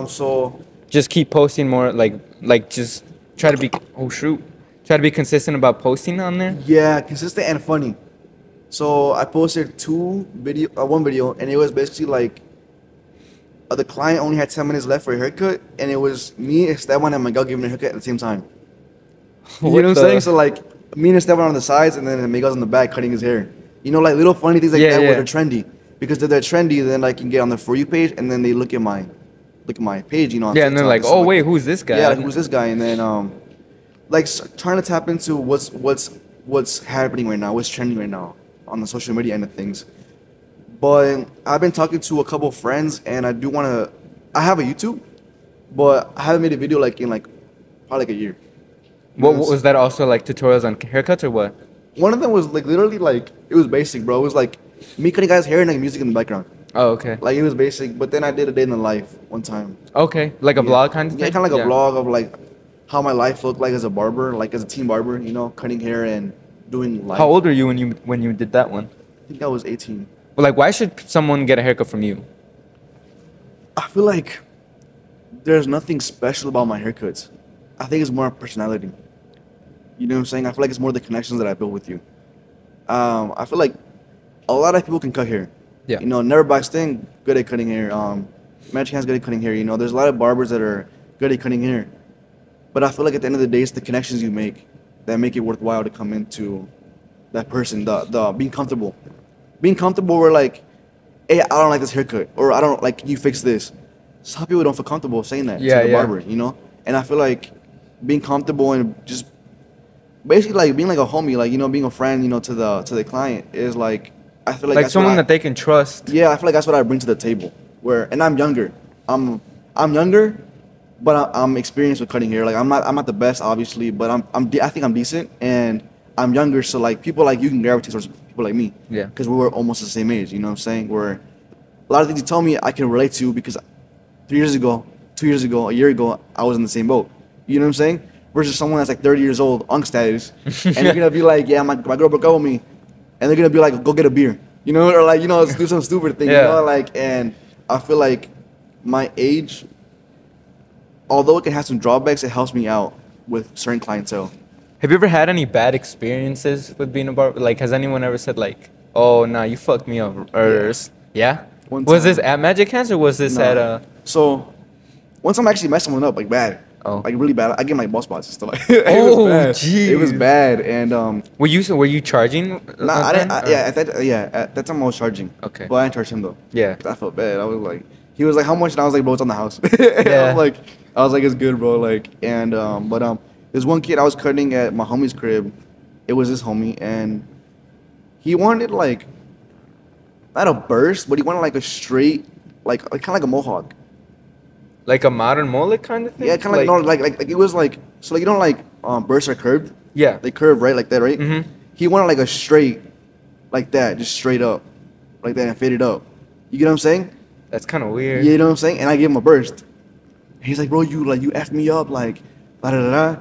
B: So
A: just keep posting more, like just try to be try to be consistent about posting on there.
B: Yeah, consistent and funny. So I posted one video, and it was basically like the client only had 10 minutes left for a haircut, and it was me, Esteban, and Miguel giving a haircut at the same time. You know what I'm saying? So like me and Esteban on the sides, and then Miguel's in the back cutting his hair. You know, like little funny things like that where they're trendy. Because if they're trendy, then I can get on the For You page, and then they look at my page, you know.
A: Yeah, and they're like, oh wait, who's this guy?
B: Yeah, like, who's this guy? And then like trying to tap into what's happening right now, what's trending right now on the social media end of things. But I've been talking to a couple of friends, and I have a YouTube, but I haven't made a video like in like probably like a year.
A: What was that also like tutorials on haircuts or what?
B: One of them was like literally like it was basic, bro. It was like me cutting guys' hair and like music in the background.
A: Oh, okay.
B: Like it was basic, but then I did a day in the life one time.
A: Okay, like a vlog kind of thing?
B: Yeah, kind of like a vlog of like how my life looked like as a barber, like as a teen barber, you know, cutting hair and doing life.
A: How old are you when you did that one?
B: I think I was 18.
A: Well, like, why should someone get a haircut from you?
B: I feel like there's nothing special about my haircuts. I think it's more personality. You know what I'm saying? I feel like it's more the connections that I build with you. I feel like a lot of people can cut hair.
A: Yeah.
B: You know, Never By Sting, good at cutting hair. Magic Hand's good at cutting hair. You know, there's a lot of barbers that are good at cutting hair. But I feel like at the end of the day, it's the connections you make that make it worthwhile to come into that person. The being comfortable. Being comfortable where like, hey, I don't like this haircut. Or I don't like, can you fix this? Some people don't feel comfortable saying that to the barber, you know? And I feel like being comfortable and just basically like being like a homie, like, you know, being a friend, you know, to the client is like, I feel like that's
A: someone that they can trust.
B: Yeah, I feel like that's what I bring to the table. And I'm younger. I'm younger, but I'm experienced with cutting hair. Like I'm not the best, obviously, but I think I'm decent, and I'm younger, so like people like you can gravitate towards people like me.
A: Yeah.
B: Because we were almost the same age. You know what I'm saying? Where a lot of things you tell me I can relate to because 3 years ago, 2 years ago, a year ago, I was in the same boat. You know what I'm saying? Versus someone that's like 30 years old, unk status, and you're gonna be like, yeah, my girl broke up with me, and they're gonna be like, go get a beer, you know, or like, you know, let's do some stupid thing, you know, like, and I feel like my age, although it can have some drawbacks, it helps me out with certain clientele.
A: Have you ever had any bad experiences with being a barber? Like, has anyone ever said like, oh, nah, you fucked me up, or yeah? Was this at Magic Hands or was this at
B: So, once I'm actually messed someone up like bad.
A: Oh.
B: Like really bad. I get my ball spots and stuff.
A: It
B: was bad. And
A: were you charging?
B: Nah, I didn't. At that time I was charging.
A: Okay.
B: But I didn't charge him though.
A: Yeah.
B: I felt bad. I was like, he was like, how much? And I was like, bro, it's on the house.
A: Yeah.
B: I was like, it's good, bro. Like, and but there's one kid I was cutting at my homie's crib. It was his homie, and he wanted like not a burst, but he wanted like a straight, like kind of like a mohawk.
A: Like a modern mullet kind of thing?
B: Yeah, kind of like it was like, so like, you know, like bursts are curved?
A: Yeah.
B: They curve, right? Like that, right?
A: Mm-hmm.
B: He wanted like a straight, like that, just straight up, like that, and faded up. You get what I'm saying?
A: That's kind of weird.
B: Yeah, you know what I'm saying? And I gave him a burst. He's like, bro, you effed me up, like, da da da.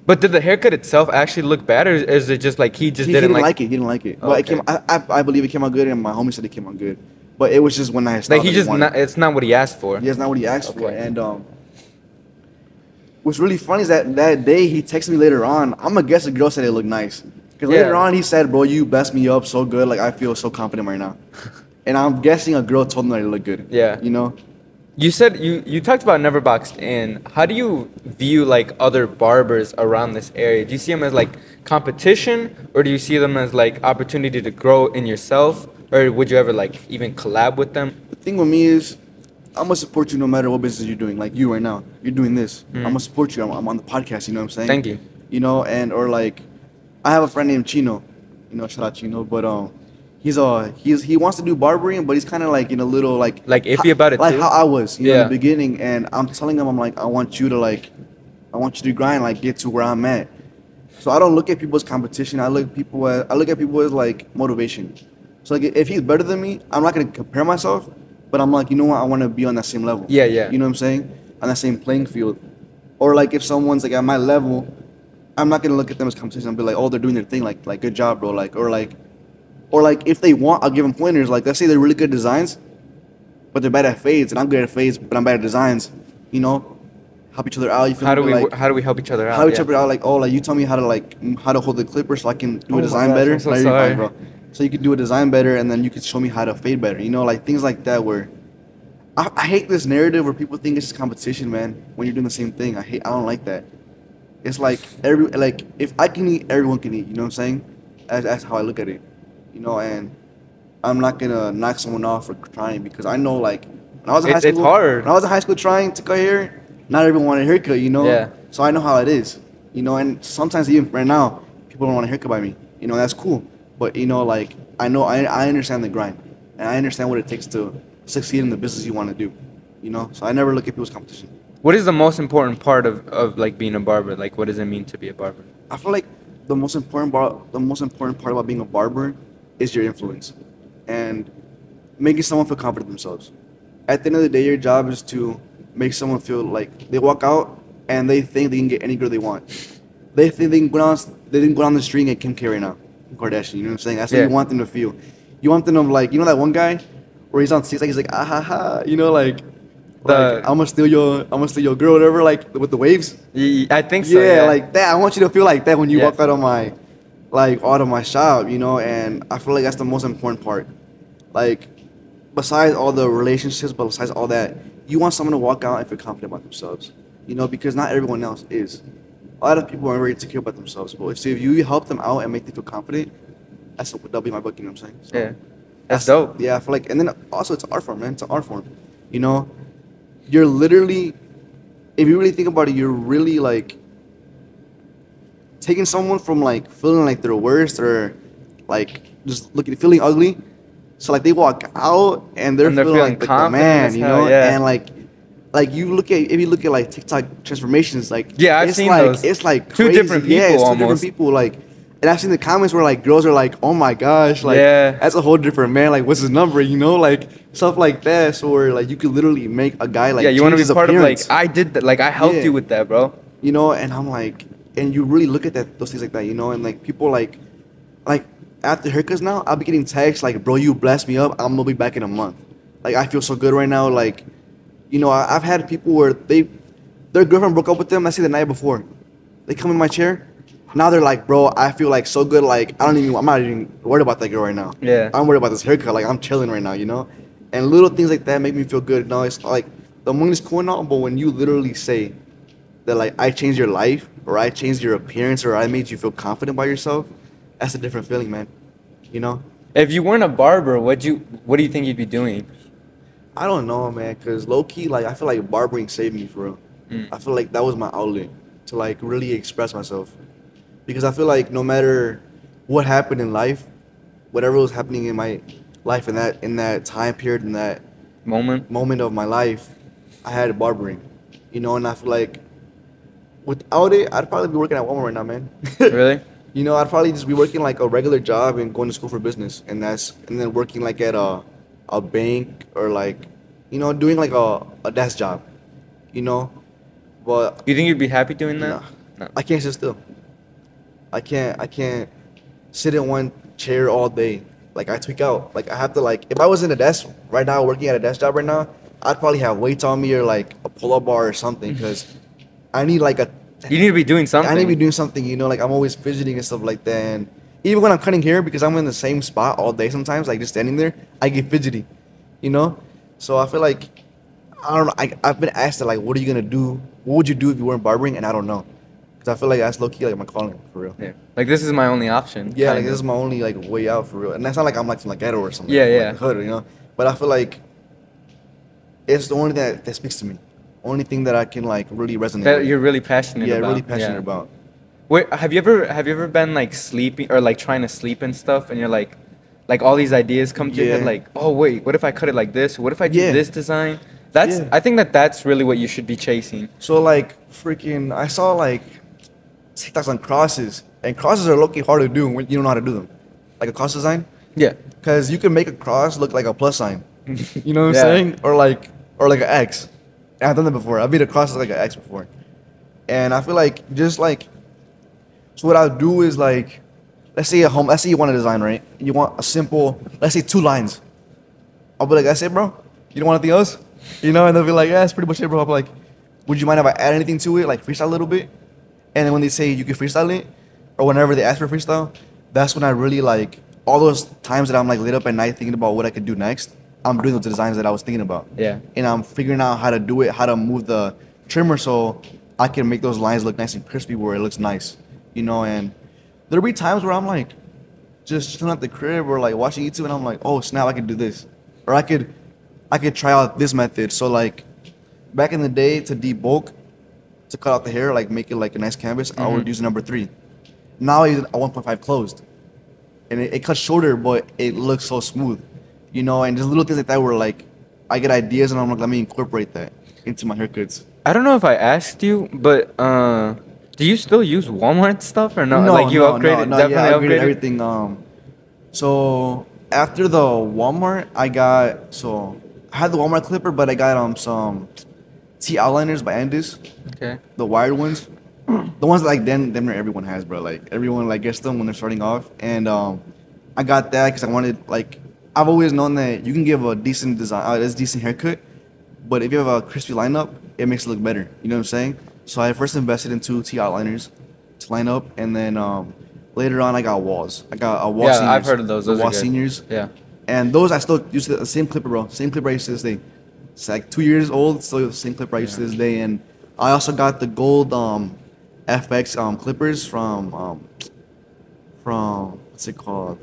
A: But did the haircut itself actually look bad, or is it just like he didn't like
B: it? He didn't like it. But
A: okay.
B: I believe it came out good, and my homie said it came out good. But it was just when I
A: like it's not what he asked for.
B: Yeah, it's not what he asked for. And what's really funny is that day he texted me later on. I'm gonna guess the girl said it looked nice. Because later on he said, bro, you best me up so good. Like I feel so confident right now. and I'm guessing a girl told them that I look good.
A: Yeah.
B: You know.
A: You said you talked about never boxed in. How do you view like other barbers around this area? Do you see them as like competition, or do you see them as like opportunity to grow in yourself, or would you ever like even collab with them?
B: The thing with me is, I'm gonna support you no matter what business you're doing. Like you right now, you're doing this. I'm gonna support you. I'm on the podcast. You know what I'm saying?
A: Thank you.
B: You know, and or like, I have a friend named Chino. You know, shout out Chino. But he wants to do barbering, but he's kind of like in a little like
A: iffy about it
B: like
A: too?
B: how I was, you know, in
A: Yeah.
B: the beginning. And I'm telling him, I'm like, I want you to grind, like get to where I'm at. So I don't look at people as competition. I look at people as like motivation. So like if he's better than me, I'm not gonna compare myself, but I'm like, you know what, I want to be on that same level.
A: Yeah, yeah.
B: You know what I'm saying? On that same playing field. Or like if someone's like at my level, I'm not gonna look at them as competition and be like, oh, they're doing their thing, like good job, bro. Or if they want, I'll give them pointers. Like let's say they're really good designs, but they're bad at fades, and I'm good at fades, but I'm bad at designs. You know, help each other out. You feel
A: How
B: me?
A: do we
B: Like,
A: how do we help each other out?
B: how do we
A: Yeah.
B: help each other out? Like, oh, like you tell me how to hold the clipper so I can do
A: Oh
B: a
A: my
B: design
A: gosh,
B: better.
A: I'm so
B: Like, you're
A: sorry.
B: fine, bro. So you could do a design better, and then you could show me how to fade better. You know, like things like that. Where I hate this narrative where people think it's just competition, man. When you're doing the same thing, I don't like that. It's like if I can eat, everyone can eat. You know what I'm saying? That's how I look at it. You know, and I'm not gonna knock someone off for trying, because I know like when I was in high school,
A: It's hard.
B: When I was in high school trying to cut hair, not everyone wanted a haircut. You know.
A: Yeah.
B: So I know how it is. You know, and sometimes even right now, people don't want a haircut by me. You know, that's cool. But you know, like I understand the grind, and I understand what it takes to succeed in the business you want to do. You know, so I never look at people's competition.
A: What is the most important part of like being a barber? Like, what does it mean to be a barber?
B: I feel like the most important part about being a barber is your influence and making someone feel confident themselves. At the end of the day, your job is to make someone feel like they walk out and they think they can get any girl they want. They think they can go down the street and get Kim K right now, Kim Kardashian. You know what I'm saying? That's what
A: Yeah.
B: you want them to feel. You want them to like, you know that one guy where he's on TikTok, he's like, ah ha ha, you know, like I'm gonna steal your girl, whatever, like with the waves.
A: I think so.
B: Yeah, like that. I want you to feel like that when you
A: Yeah.
B: walk out of my shop, you know. And I feel like that's the most important part. Like, besides all the relationships, but besides all that, you want someone to walk out and feel confident about themselves, you know, because not everyone else is. A lot of people are very insecure about themselves, but if you help them out and make them feel confident, that'll be my book. You know what I'm saying? So,
A: Yeah. That's dope.
B: Yeah, I feel like, and then also it's an art form, man. It's an art form, you know. You're literally, if you really think about it, you're really like taking someone from like feeling like they're worst or like just feeling ugly. So like they walk out and they're feeling like the
A: confident
B: man,
A: as
B: you
A: hell,
B: know,
A: yeah.
B: and like if you look at like TikTok transformations, like
A: Yeah, I've
B: it's
A: seen
B: like,
A: those.
B: It's like
A: Two
B: crazy.
A: different
B: Yeah,
A: people
B: it's two different
A: almost.
B: people. Like, and I've seen the comments where like girls are like, oh my gosh, like
A: Yeah.
B: that's a whole different man. Like, what's his number? You know, like stuff like that. So where like you could literally make a guy like
A: Yeah, you want to
B: change
A: be
B: his
A: part
B: appearance.
A: of like I did that. Like I helped
B: Yeah.
A: you with that, bro.
B: You know, and I'm like, and you really look at those things like that, you know, and like people like after haircuts now, I'll be getting texts like, bro, you blessed me up. I'm gonna be back in a month. Like I feel so good right now. Like, you know, I've had people where their girlfriend broke up with them. I see the night before. They come in my chair. Now they're like, bro, I feel like so good. Like I'm not even worried about that girl right now.
A: Yeah.
B: I'm worried about this haircut. Like I'm chilling right now, you know. And little things like that make me feel good. No, it's like the money's cool now, but when you literally say that like I changed your life or I changed your appearance or I made you feel confident by yourself, that's a different feeling, man. You know?
A: If you weren't a barber, what do you think you'd be doing?
B: I don't know, man, cause low key, like I feel like barbering saved me for real. I feel like that was my outlet to like really express myself, because I feel like no matter what happened in life, whatever was happening in my life in that time period, in that moment of my life, I had barbering, you know, and I feel like without it, I'd probably be working at Walmart right now, man.
A: Really?
B: You know, I'd probably just be working like a regular job and going to school for business, and then working like at a bank or like, you know, doing like a desk job, you know. But
A: You think you'd be happy doing that?
B: no. I can't sit still. I can't sit in one chair all day. Like I tweak out. Like I have to like, if I was in a desk right now working at a desk job right now, I'd probably have weights on me or like a pull-up bar or something, because I need like
A: You need to be doing something.
B: I need to be doing something, you know, like I'm always fidgeting and stuff like that. And even when I'm cutting hair, because I'm in the same spot all day sometimes, like just standing there, I get fidgety, you know. So I feel like I don't know. I've been asked that, like, what are you gonna do? What would you do if you weren't barbering? And I don't know, because I feel like that's low key like my calling for real.
A: Yeah. Like this is my only option.
B: Yeah, like
A: kinda.
B: this is my only like way out for real. And that's not like I'm like from like ghetto or something.
A: Yeah,
B: like,
A: yeah.
B: Like, hood, you know. But I feel like it's the only thing that speaks to me. Only thing that I can like really resonate
A: That
B: with.
A: you're really passionate
B: Yeah,
A: about.
B: really passionate
A: Yeah.
B: about.
A: Wait, have you ever been like sleeping or like trying to sleep and stuff, and you're like all these ideas come to your head,
B: Yeah.
A: like, oh wait, what if I cut it like this? What if I do
B: Yeah.
A: this design? That's
B: Yeah.
A: I think that's really what you should be chasing.
B: So like freaking, I saw like TikToks on crosses, and crosses are low-key hard to do when you don't know how to do them. Like a cross design,
A: Yeah.
B: because you can make a cross look like a plus sign. You know what I'm
A: Yeah.
B: saying? Or like an X. And I've done that before. I've made a cross look like an X before. And I feel like just like, so what I'll do is like, let's say you want a design, right? You want a simple, let's say 2 lines. I'll be like, that's it, bro? You don't want anything else? You know, and they'll be like, yeah, that's pretty much it, bro. I'll be like, would you mind if I add anything to it, like freestyle a little bit? And then when they say you can freestyle it, or whenever they ask for freestyle, that's when I really like, all those times that I'm like lit up at night thinking about what I could do next, I'm doing those designs that I was thinking about.
A: Yeah.
B: And I'm figuring out how to do it, how to move the trimmer so I can make those lines look nice and crispy where it looks nice, you know. And there'll be times where I'm like just chilling at the crib or like watching YouTube, and I'm like, oh snap, I could do this, or I could try out this method. So like back in the day, to debulk, to cut out the hair, like make it like a nice canvas, I would use number 3. Now I use a 1.5 closed, and it cuts shorter, but it looks so smooth, you know. And just little things like that where like I get ideas, and I'm like, let me incorporate that into my haircuts.
A: I don't know if I asked you, but do you still use Walmart stuff or no? Like you upgraded,
B: no,
A: definitely
B: yeah, I upgraded
A: upgraded.
B: everything. So after the Walmart, I had the Walmart clipper, but I got some T outliners by Andis,
A: Okay.
B: the wired ones, the ones that like them everyone has, bro. Like everyone like gets them when they're starting off, and I got that because I wanted, like, I've always known that you can give a decent design, a decent haircut, but if you have a crispy lineup, it makes it look better. You know what I'm saying? So I first invested in 2 T outliners to line up, and then later on I got walls. I got a wall.
A: Yeah,
B: seniors,
A: I've heard of those.
B: the
A: Those are
B: wall
A: good.
B: seniors.
A: Yeah.
B: And those I still use the same clipper, bro. Same clipper I use to this day. It's like 2 years old, still the same clipper I use to this day. And I also got the gold FX clippers from what's it called?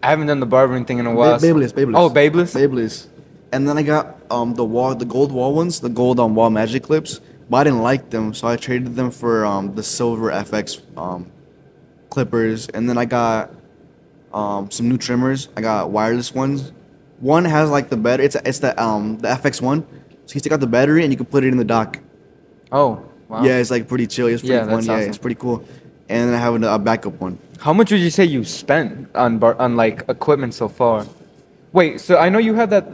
A: I haven't done the barbering thing in a while.
B: Babyliss.
A: Oh, Babyliss?
B: Babyliss. And then I got the gold wall ones, the gold wall magic clips. But I didn't like them, so I traded them for the silver FX clippers. And then I got some new trimmers. I got wireless ones. One has like the battery. It's the FX one. So you take out the battery and you can put it in the dock.
A: Oh, wow.
B: Yeah, it's like pretty chill. It's pretty
A: Yeah,
B: fun.
A: that's
B: Yeah,
A: awesome.
B: it's pretty cool. And then I have a backup one.
A: How much would you say you spent on like equipment so far? Wait, so I know you have that.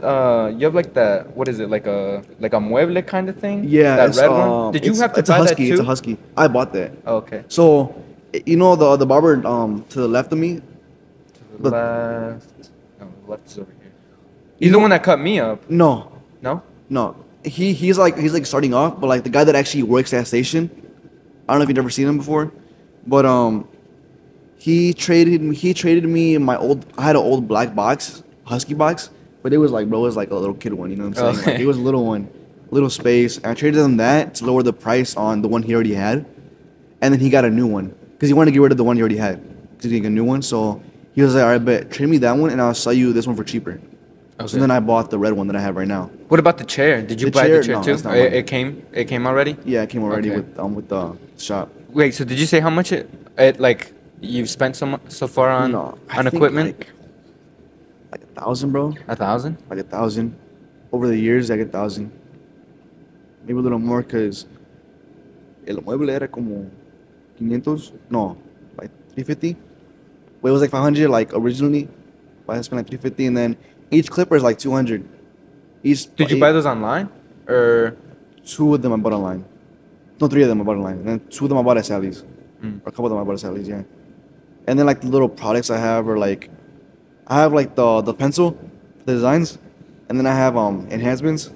A: You have like that. What is it? Like a mueble kind of thing?
B: Yeah,
A: That
B: it's,
A: red one. Did you have to
B: it's a
A: buy that
B: husky.
A: too?
B: It's a husky. I bought that.
A: Oh, okay.
B: So, you know the barber to the left of me.
A: The left. No, the left is over here. He's the one that cut me up.
B: No,
A: No.
B: no. He's like starting off, but like the guy that actually works at that station. I don't know if you've ever seen him before, but he traded me my old. I had an old black box, husky box, but it was like, bro, it was like a little kid one. You know what I'm saying?
A: Okay.
B: Like, it was a little one, little space. And I traded him that to lower the price on the one he already had, and then he got a new one because he wanted to get rid of the one he already had because he got a new one. So he was like, all right, bet trade me that one, and I'll sell you this one for cheaper.
A: Okay.
B: So then I bought the red one that I have right now.
A: What about the chair? Did you
B: The
A: buy
B: chair?
A: the chair
B: No,
A: too?
B: that's not mine.
A: It came already.
B: Yeah, it came already
A: Okay.
B: with the shop.
A: Wait, so did you say how much it like you've spent so far on
B: No, I
A: on
B: think
A: equipment?
B: like 1,000, bro.
A: 1,000?
B: Like 1,000. Over the years, like 1,000. Maybe a little more, cause el mueble era como 500. No, like 350. But it was like 500, like originally. But I spent like 350, and then each clipper is like 200.
A: Did you buy those online or?
B: 2 of them I bought online. No, 3 of them I bought online. And then 2 of them I bought at Sally's.
A: Mm.
B: Or a couple of them I bought at Sally's, yeah. And then like the little products I have are like, I have like the pencil, the designs, and then I have enhancements,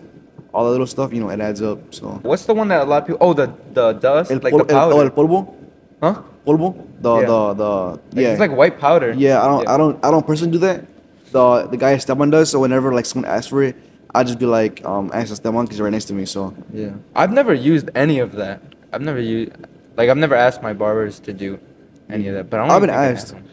B: all the little stuff, you know, it adds up. So
A: What's the one that a lot of people? Oh, the dust, like the
B: el
A: powder.
B: polvo,
A: Huh?
B: polvo. Yeah.
A: It's like white powder.
B: Yeah, I don't personally do that. The guy Esteban does. So whenever like someone asks for it, I just be like, ask Esteban because he's right next to me. So
A: Yeah. I've never used any of that. I've never asked my barbers to do any of that. But I don't
B: I've been
A: think I have
B: asked.
A: them.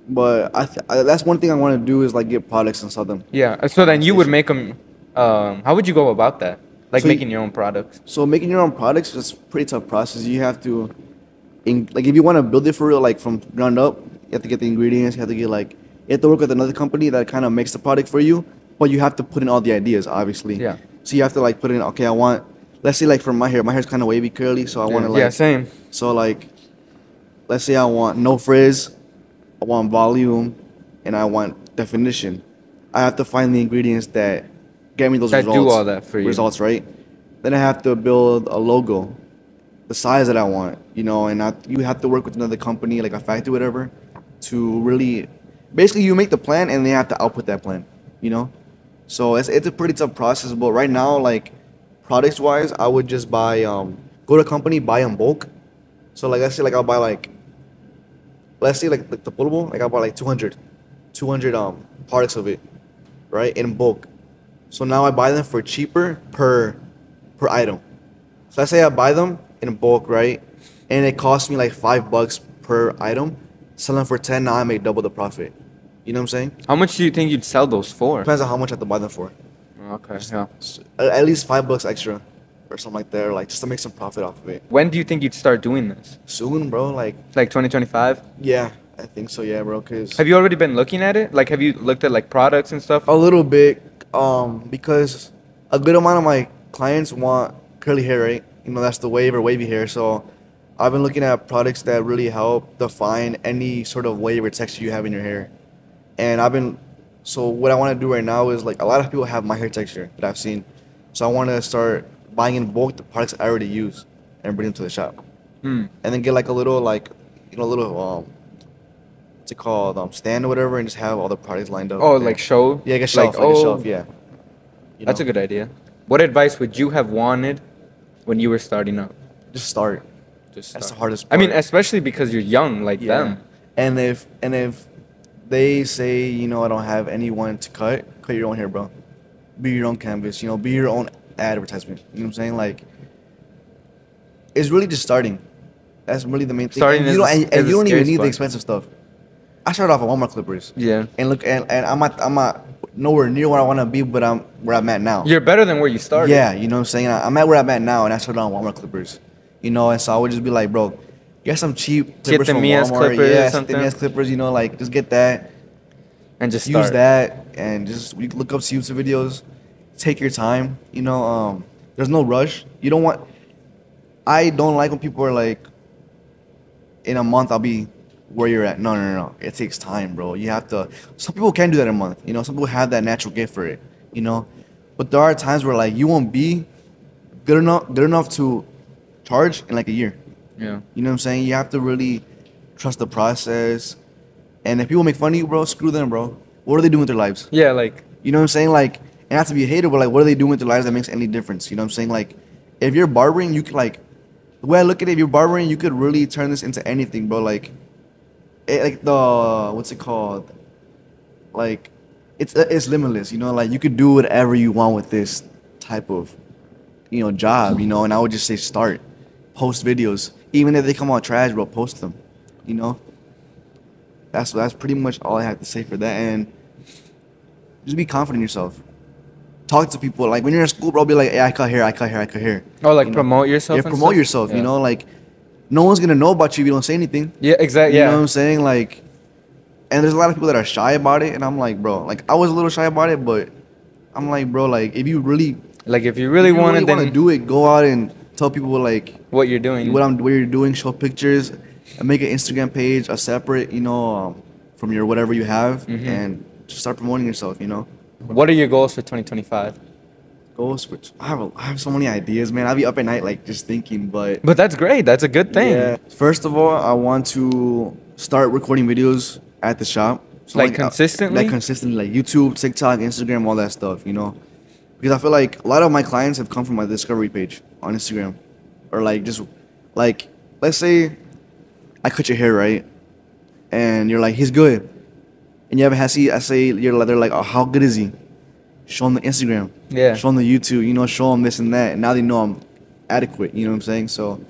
B: But that's one thing I want to do is like get products and sell them.
A: Yeah. So then you would make them. How would you go about that? Like
B: So
A: making your own products.
B: So making your own products is a pretty tough process. You have to, like, if you want to build it for real, like from ground up, you have to get the ingredients. You have to get like, you have to work with another company that kind of makes the product for you. But you have to put in all the ideas, obviously.
A: Yeah.
B: So you have to like put in. Okay, I want. Let's say like for my hair's kind of wavy, curly. So I want to like.
A: Yeah. Same.
B: So like, let's say I want no frizz, I want volume, and I want definition. I have to find the ingredients that get me those
A: That
B: results.
A: do all that for you.
B: Results, right? Then I have to build a logo, the size that I want, you know, and you have to work with another company, like a factory, whatever, to really, basically you make the plan and they have to output that plan, you know. So it's a pretty tough process. But right now, like products wise, I would just buy, go to a company, buy in bulk. So like let's say like I'll buy like, let's say like the pullable, like I'll buy like 200 products of it, right, in bulk. So now I buy them for cheaper per item. So let's say I buy them in bulk, right, and it costs me like $5 per item. Sell them for 10. Now I make double the profit. You know what I'm saying?
A: How much do you think you'd sell those for?
B: Depends on how much I have to buy them for.
A: Okay. Yeah.
B: So, at least $5 extra, or something like that, or like just to make some profit off of it.
A: When do you think you'd start doing this?
B: Soon, bro. Like,
A: 2025?
B: yeah, I think so. Yeah, bro. Cause
A: Have you already been looking at it? Like, have you looked at like products and stuff?
B: a little bit, because a good amount of my clients want curly hair, right? You know, that's the wave or wavy hair. So I've been looking at products that really help define any sort of wave or texture you have in your hair. And so what I want to do right now is like a lot of people have my hair texture that I've seen. So I want to start buying in bulk the products I already use and bring them to the shop.
A: Hmm.
B: And then get like a little like, you know, little, what's it called, stand or whatever, and just have all the products lined up.
A: Oh,
B: there.
A: like show?
B: Yeah, like a shelf, like a shelf, yeah. You
A: That's
B: know?
A: a good idea. What advice would you have wanted when you were starting up?
B: Just start.
A: Just
B: That's the
A: start.
B: hardest
A: I
B: part.
A: mean, especially because you're young like
B: Yeah.
A: them.
B: And if they say, you know, I don't have anyone to cut your own hair, bro. Be your own canvas, you know, be your own advertisement. You know what I'm saying? Like, it's really just starting. That's really the main thing.
A: Starting
B: and
A: is
B: you don't,
A: the-
B: and
A: is
B: you
A: the
B: don't even
A: scary
B: need the
A: spot.
B: expensive stuff. I started off at Walmart clippers.
A: Yeah.
B: And look, and I'm not nowhere near where I want to be, but I'm where I'm at now.
A: You're better than where you started.
B: Yeah, you know what I'm saying? I'm at where I'm at now, and I started on Walmart clippers. You know, and so I would just be like, bro, get some cheap clippers
A: the
B: from
A: Mia's
B: Walmart.
A: clippers or
B: Yeah,
A: something.
B: the Mia's clippers, you know, like, just get that.
A: And just
B: Use
A: start.
B: that, and just you look up YouTube videos. Take your time. You know, there's no rush. You don't want. I don't like when people are like, in a month I'll be where you're at. No. It takes time, bro. You have to. Some people can do that in a month. You know, some people have that natural gift for it. You know, but there are times where like you won't be good enough to charge in like a year.
A: Yeah.
B: You know what I'm saying? You have to really trust the process. And if people make fun of you, bro, screw them, bro. What are they doing with their lives?
A: Yeah, like,
B: You know what I'm saying? Like, and not to be a hater, but like, what are they doing with their lives that makes any difference? You know what I'm saying? Like, if you're barbering, you could like, the way I look at it, if you're barbering, you could really turn this into anything, bro. Like, like what's it called? Like, it's limitless. You know, like you could do whatever you want with this type of, you know, job. You know, and I would just say start, post videos, even if they come out trash, bro, post them. You know. That's pretty much all I have to say for that, and just be confident in yourself. Talk to people. Like when you're in school, bro, be like, hey, I cut hair.
A: oh, like
B: You know?
A: promote yourself.
B: Yeah,
A: and
B: promote
A: stuff?
B: yourself.
A: Yeah.
B: You know, like no one's gonna know about you if you don't say anything.
A: Yeah, exactly.
B: You
A: Yeah.
B: know what I'm saying? Like, and there's a lot of people that are shy about it, and I'm like, bro, like I was a little shy about it, but I'm like, bro, like if you really
A: Like if you really want it,
B: want to
A: then
B: do it, go out and tell people like
A: what you're doing.
B: what you're doing, show pictures, and make an Instagram page, a separate, you know, from your whatever you have,
A: Mhm.
B: and just start promoting yourself. You know,
A: What are your goals for 2025?
B: goals. Which I have so many ideas, man. I'll be up at night like just thinking, but
A: But that's great. That's a good thing.
B: yeah. First of all, I want to start recording videos at the shop. So
A: Like consistently?
B: like consistently, like YouTube, TikTok, Instagram, all that stuff. You know, because I feel like a lot of my clients have come from my discovery page on Instagram, or like just like let's say I cut your hair, right? And you're like, he's good. And you ever I say, they're like, oh, how good is he? Show them the Instagram.
A: Yeah.
B: Show them the YouTube, you know, show them this and that. And now they know I'm adequate, you know what I'm saying? So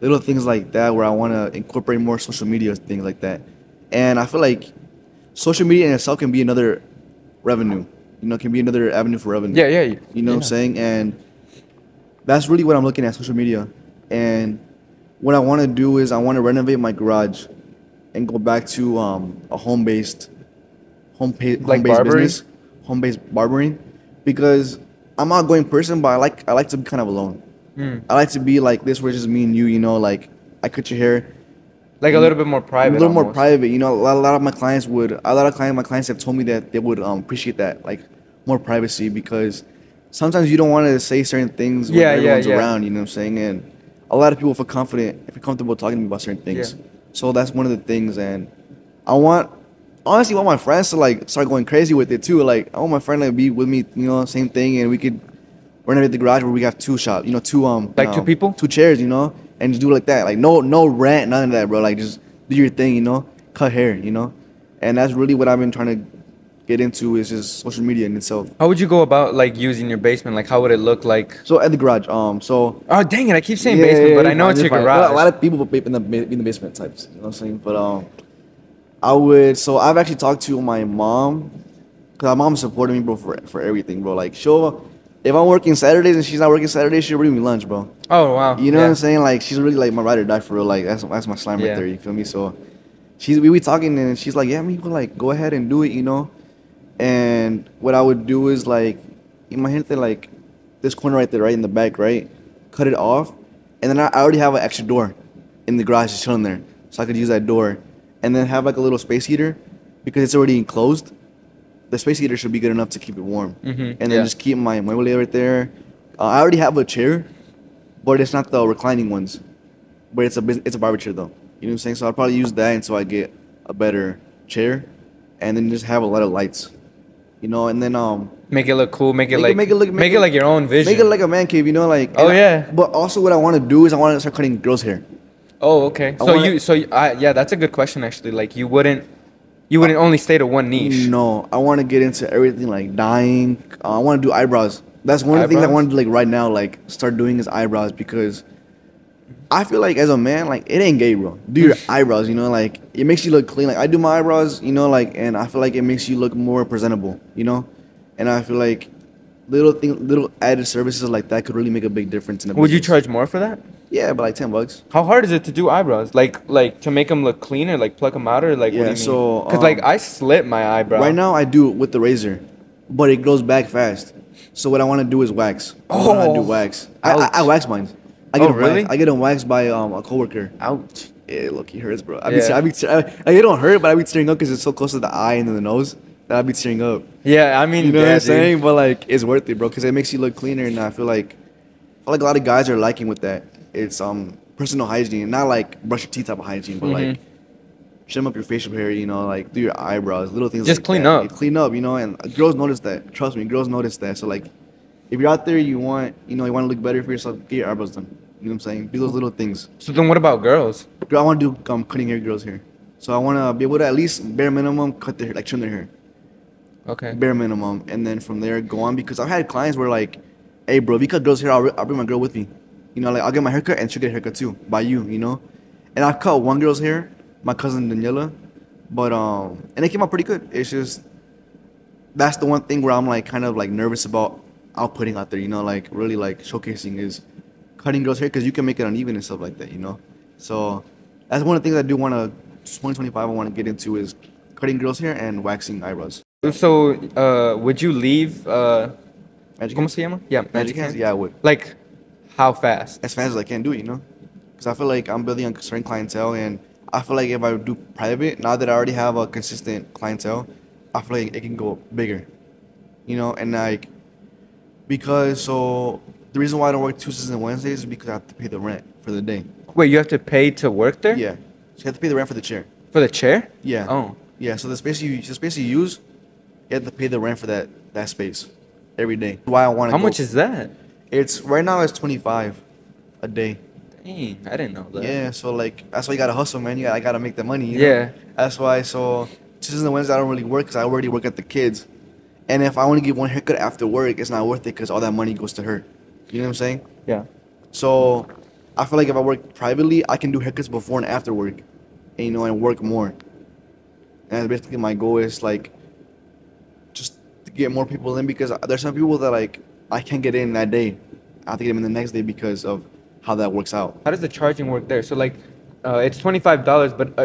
B: little things like that where I want to incorporate more social media, things like that. And I feel like social media in itself can be another revenue, you know, can be another avenue for revenue.
A: Yeah, yeah.
B: You know what I'm saying? And that's really what I'm looking at, social media. And what I want to do is I want to renovate my garage and go back to a home-based business, home-based barbering, because I'm an outgoing person, but I like to be kind of alone. I like to be like this, where it's just me and you know, like I cut your hair.
A: Like a little bit more private.
B: A little more private, you know. A lot of my clients have told me that they would appreciate that, like more privacy, because sometimes you don't want to say certain things when everyone's around, you know what I'm saying? And a lot of people feel comfortable talking to me about certain things.
A: Yeah.
B: So that's one of the things, and I honestly want my friends to like start going crazy with it too. Like I want my friend to be with me, you know, same thing, and we could renovate the garage where we have two shops, you know,
A: two people,
B: 2 chairs, you know, and just do it like that. Like no rent, none of that, bro. Like just do your thing, you know, cut hair, you know, and that's really what I've been trying to get into, is just social media in itself.
A: How would you go about like using your basement? Like how would it look like?
B: So at the garage,
A: oh dang it, I keep saying basement, but I know it's your garage.
B: A lot of people in the basement types, you know what I'm saying? But I've actually talked to my mom, because my mom's supporting me, bro, for everything, bro. Like if I'm working Saturdays and she's not working Saturdays, she'll bring me lunch, bro.
A: Oh wow.
B: You know what I'm saying? Like she's really like my ride or die for real. Like that's my slime right there. You feel me? So we talking, and she's like, yeah, me, like go ahead and do it, you know. And what I would do is like, imagínate, like this corner right there, right in the back, right, cut it off, and then I already have an extra door in the garage just chilling there, so I could use that door, and then have like a little space heater, because it's already enclosed. The space heater should be good enough to keep it warm, and then just keep my mueble right there. I already have a chair, but it's not the reclining ones, but it's a barber chair though. You know what I'm saying? So I'll probably use that until I get a better chair, and then just have a lot of lights, you know, and then
A: make it look cool, make it like your own vision,
B: make it like a man cave, you know, like. But also what I want to do is I want to start cutting girls' hair. Oh, okay.
A: Yeah, that's a good question actually. Like you wouldn't only stay to one niche.
B: No, I want to get into everything, like dyeing. I want to do eyebrows. That's one of the things I want to do, like right now, like start doing is eyebrows, because I feel like as a man, like it ain't gay, bro. Do your eyebrows, you know, like it makes you look clean. Like I do my eyebrows, you know, like, and I feel like it makes you look more presentable, you know. And I feel like little added services like that could really make a big difference in the business.
A: Would you charge more for that?
B: Yeah, but like $10.
A: How hard is it to do eyebrows? Like to make them look cleaner, like pluck them out, or like what do you mean?
B: So
A: because like I slit my eyebrow.
B: Right now I do it with the razor, but it grows back fast. So what I want to do is wax. I do wax. I wax mine. I get them waxed by a coworker. Ouch. Yeah, look, it hurts, bro. It don't hurt, but I be tearing up because it's so close to the eye and then the nose that I be tearing up.
A: Yeah, I mean,
B: you know what I'm saying? But like, it's worth it, bro, because it makes you look cleaner, and I feel like a lot of guys are liking with that. It's personal hygiene, not like brush your teeth type of hygiene, but like trim up your facial hair, you know, like do your eyebrows, little things.
A: Just
B: like
A: clean
B: that.
A: up.
B: You clean up, you know, and girls notice that. Trust me, girls notice that. So like, if you're out there, you want to look better for yourself, get your eyebrows done. You know what I'm saying? Do those little things.
A: So then, what about girls?
B: I want to do cutting hair, girls' hair. So I want to be able to at least bare minimum cut their hair, like trim their hair.
A: Okay.
B: Bare minimum, and then from there go on, because I've had clients where like, hey bro, if you cut girls' hair, I'll bring my girl with me. You know, like I'll get my haircut and she'll get a haircut too by you, you know. And I've cut one girl's hair, my cousin Daniela, but and it came out pretty good. It's just that's the one thing where I'm like kind of like nervous about outputting out there, you know, like really like showcasing is cutting girls' hair, because you can make it uneven and stuff like that, you know. So that's one of the things I do want to 2025 I want to get into is cutting girls' hair and waxing eyebrows.
A: So would you leave
B: Magic
A: ¿Cómo se llama? Yeah, Magic Hands.
B: Yeah, I would.
A: Like how fast?
B: As fast as I can do it, you know? Because I feel like I'm building a certain clientele, and I feel like if I do private, now that I already have a consistent clientele, I feel like it can go bigger, you know? And like, so the reason why I don't work Tuesdays and Wednesdays is because I have to pay the rent for the day.
A: Wait, you have to pay to work there?
B: Yeah. So you have to pay the rent for the chair.
A: For the chair?
B: Yeah.
A: Oh.
B: Yeah, so the space you use, you have to pay the rent for that space every day. Why I want to
A: How much is that?
B: Right now it's $25 a day.
A: Dang, I didn't know that.
B: Yeah, so like that's why you gotta hustle, man. I gotta make the money. You
A: Yeah.
B: know? That's why. So Tuesdays and Wednesdays I don't really work because I already work at the kids. And if I want to get one haircut after work, it's not worth it because all that money goes to her. You know what I'm saying?
A: Yeah.
B: So I feel like if I work privately, I can do haircuts before and after work, and and work more. And basically my goal is like just to get more people in because there's some people that like I can't get in that day. I have to get them in the next day because of how that works out.
A: How does the charging work there? So like, it's $25, but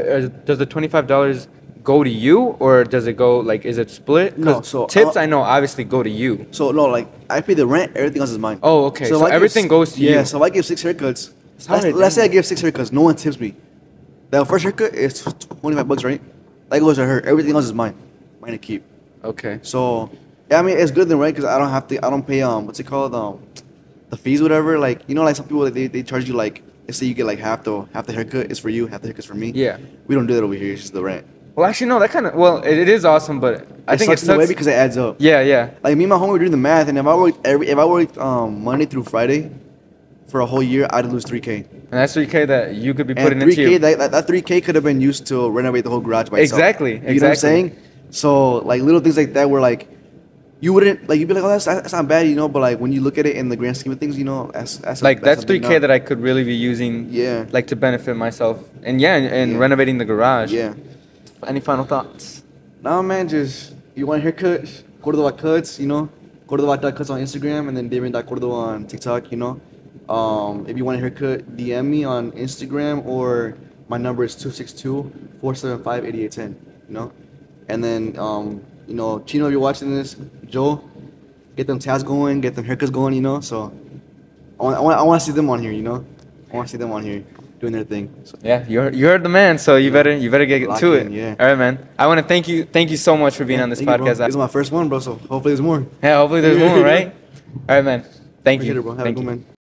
A: does the $25 go to you, or does it go like, is it split? 'Cause
B: No, so
A: tips I know obviously go to you.
B: So no, like I pay the rent, everything else is mine.
A: Oh, okay. So
B: if I give
A: everything goes to you.
B: Yeah, so if I give 6 haircuts,
A: Sorry,
B: let's say I
A: damn.
B: give 6 haircuts, no one tips me. The first haircut is $25, right? That goes to her. Everything else is mine to keep.
A: Okay.
B: So yeah, I mean it's good then, right? Because I don't pay what's it called the fees, whatever. Like like some people they charge you like, let's say you get like half the haircut is for you, half the haircut is for me.
A: Yeah.
B: We don't do that over here. It's just the rent.
A: Well, actually, no. That kind of it is awesome, but I think it
B: sucks in a way
A: sucks
B: because it adds up.
A: Yeah, yeah.
B: Like me and my homie were doing the math, and if I worked Monday through Friday for a whole year, I'd lose 3K.
A: And that's 3K that you could be
B: And
A: putting
B: 3K,
A: into.
B: that 3K could have been used to renovate the whole garage by itself.
A: Exactly.
B: You know what I'm saying? So like little things like that were like, you wouldn't like you'd be like, oh that's not bad, but like when you look at it in the grand scheme of things, that's
A: Like that's
B: something
A: 3K that I could really be using.
B: Yeah.
A: Like to benefit myself, and and
B: Yeah.
A: renovating the garage.
B: Yeah.
A: Any final thoughts?
B: Nah, man, just you want a haircut, Cordova Cutz, Cordova Cutz on Instagram, and then Damien.Cordova on TikTok, If you want a haircut, DM me on Instagram, or my number is 262-475-8810, And then, Chino, if you're watching this, Joe, get them tabs going, get them haircuts going, So I want to see them on here, I want to see them on here doing their thing. So.
A: Yeah, you heard the man, so you better get
B: Lock
A: to
B: in,
A: it.
B: yeah.
A: All right, man. I want to thank you so much for being on this
B: Thank you, bro.
A: podcast.
B: This is my first one, bro, so hopefully there's more.
A: Yeah, hopefully there's more, right? All right, man. Thank
B: Appreciate
A: you.
B: it, bro. Have a
A: Thank
B: good
A: you.
B: man.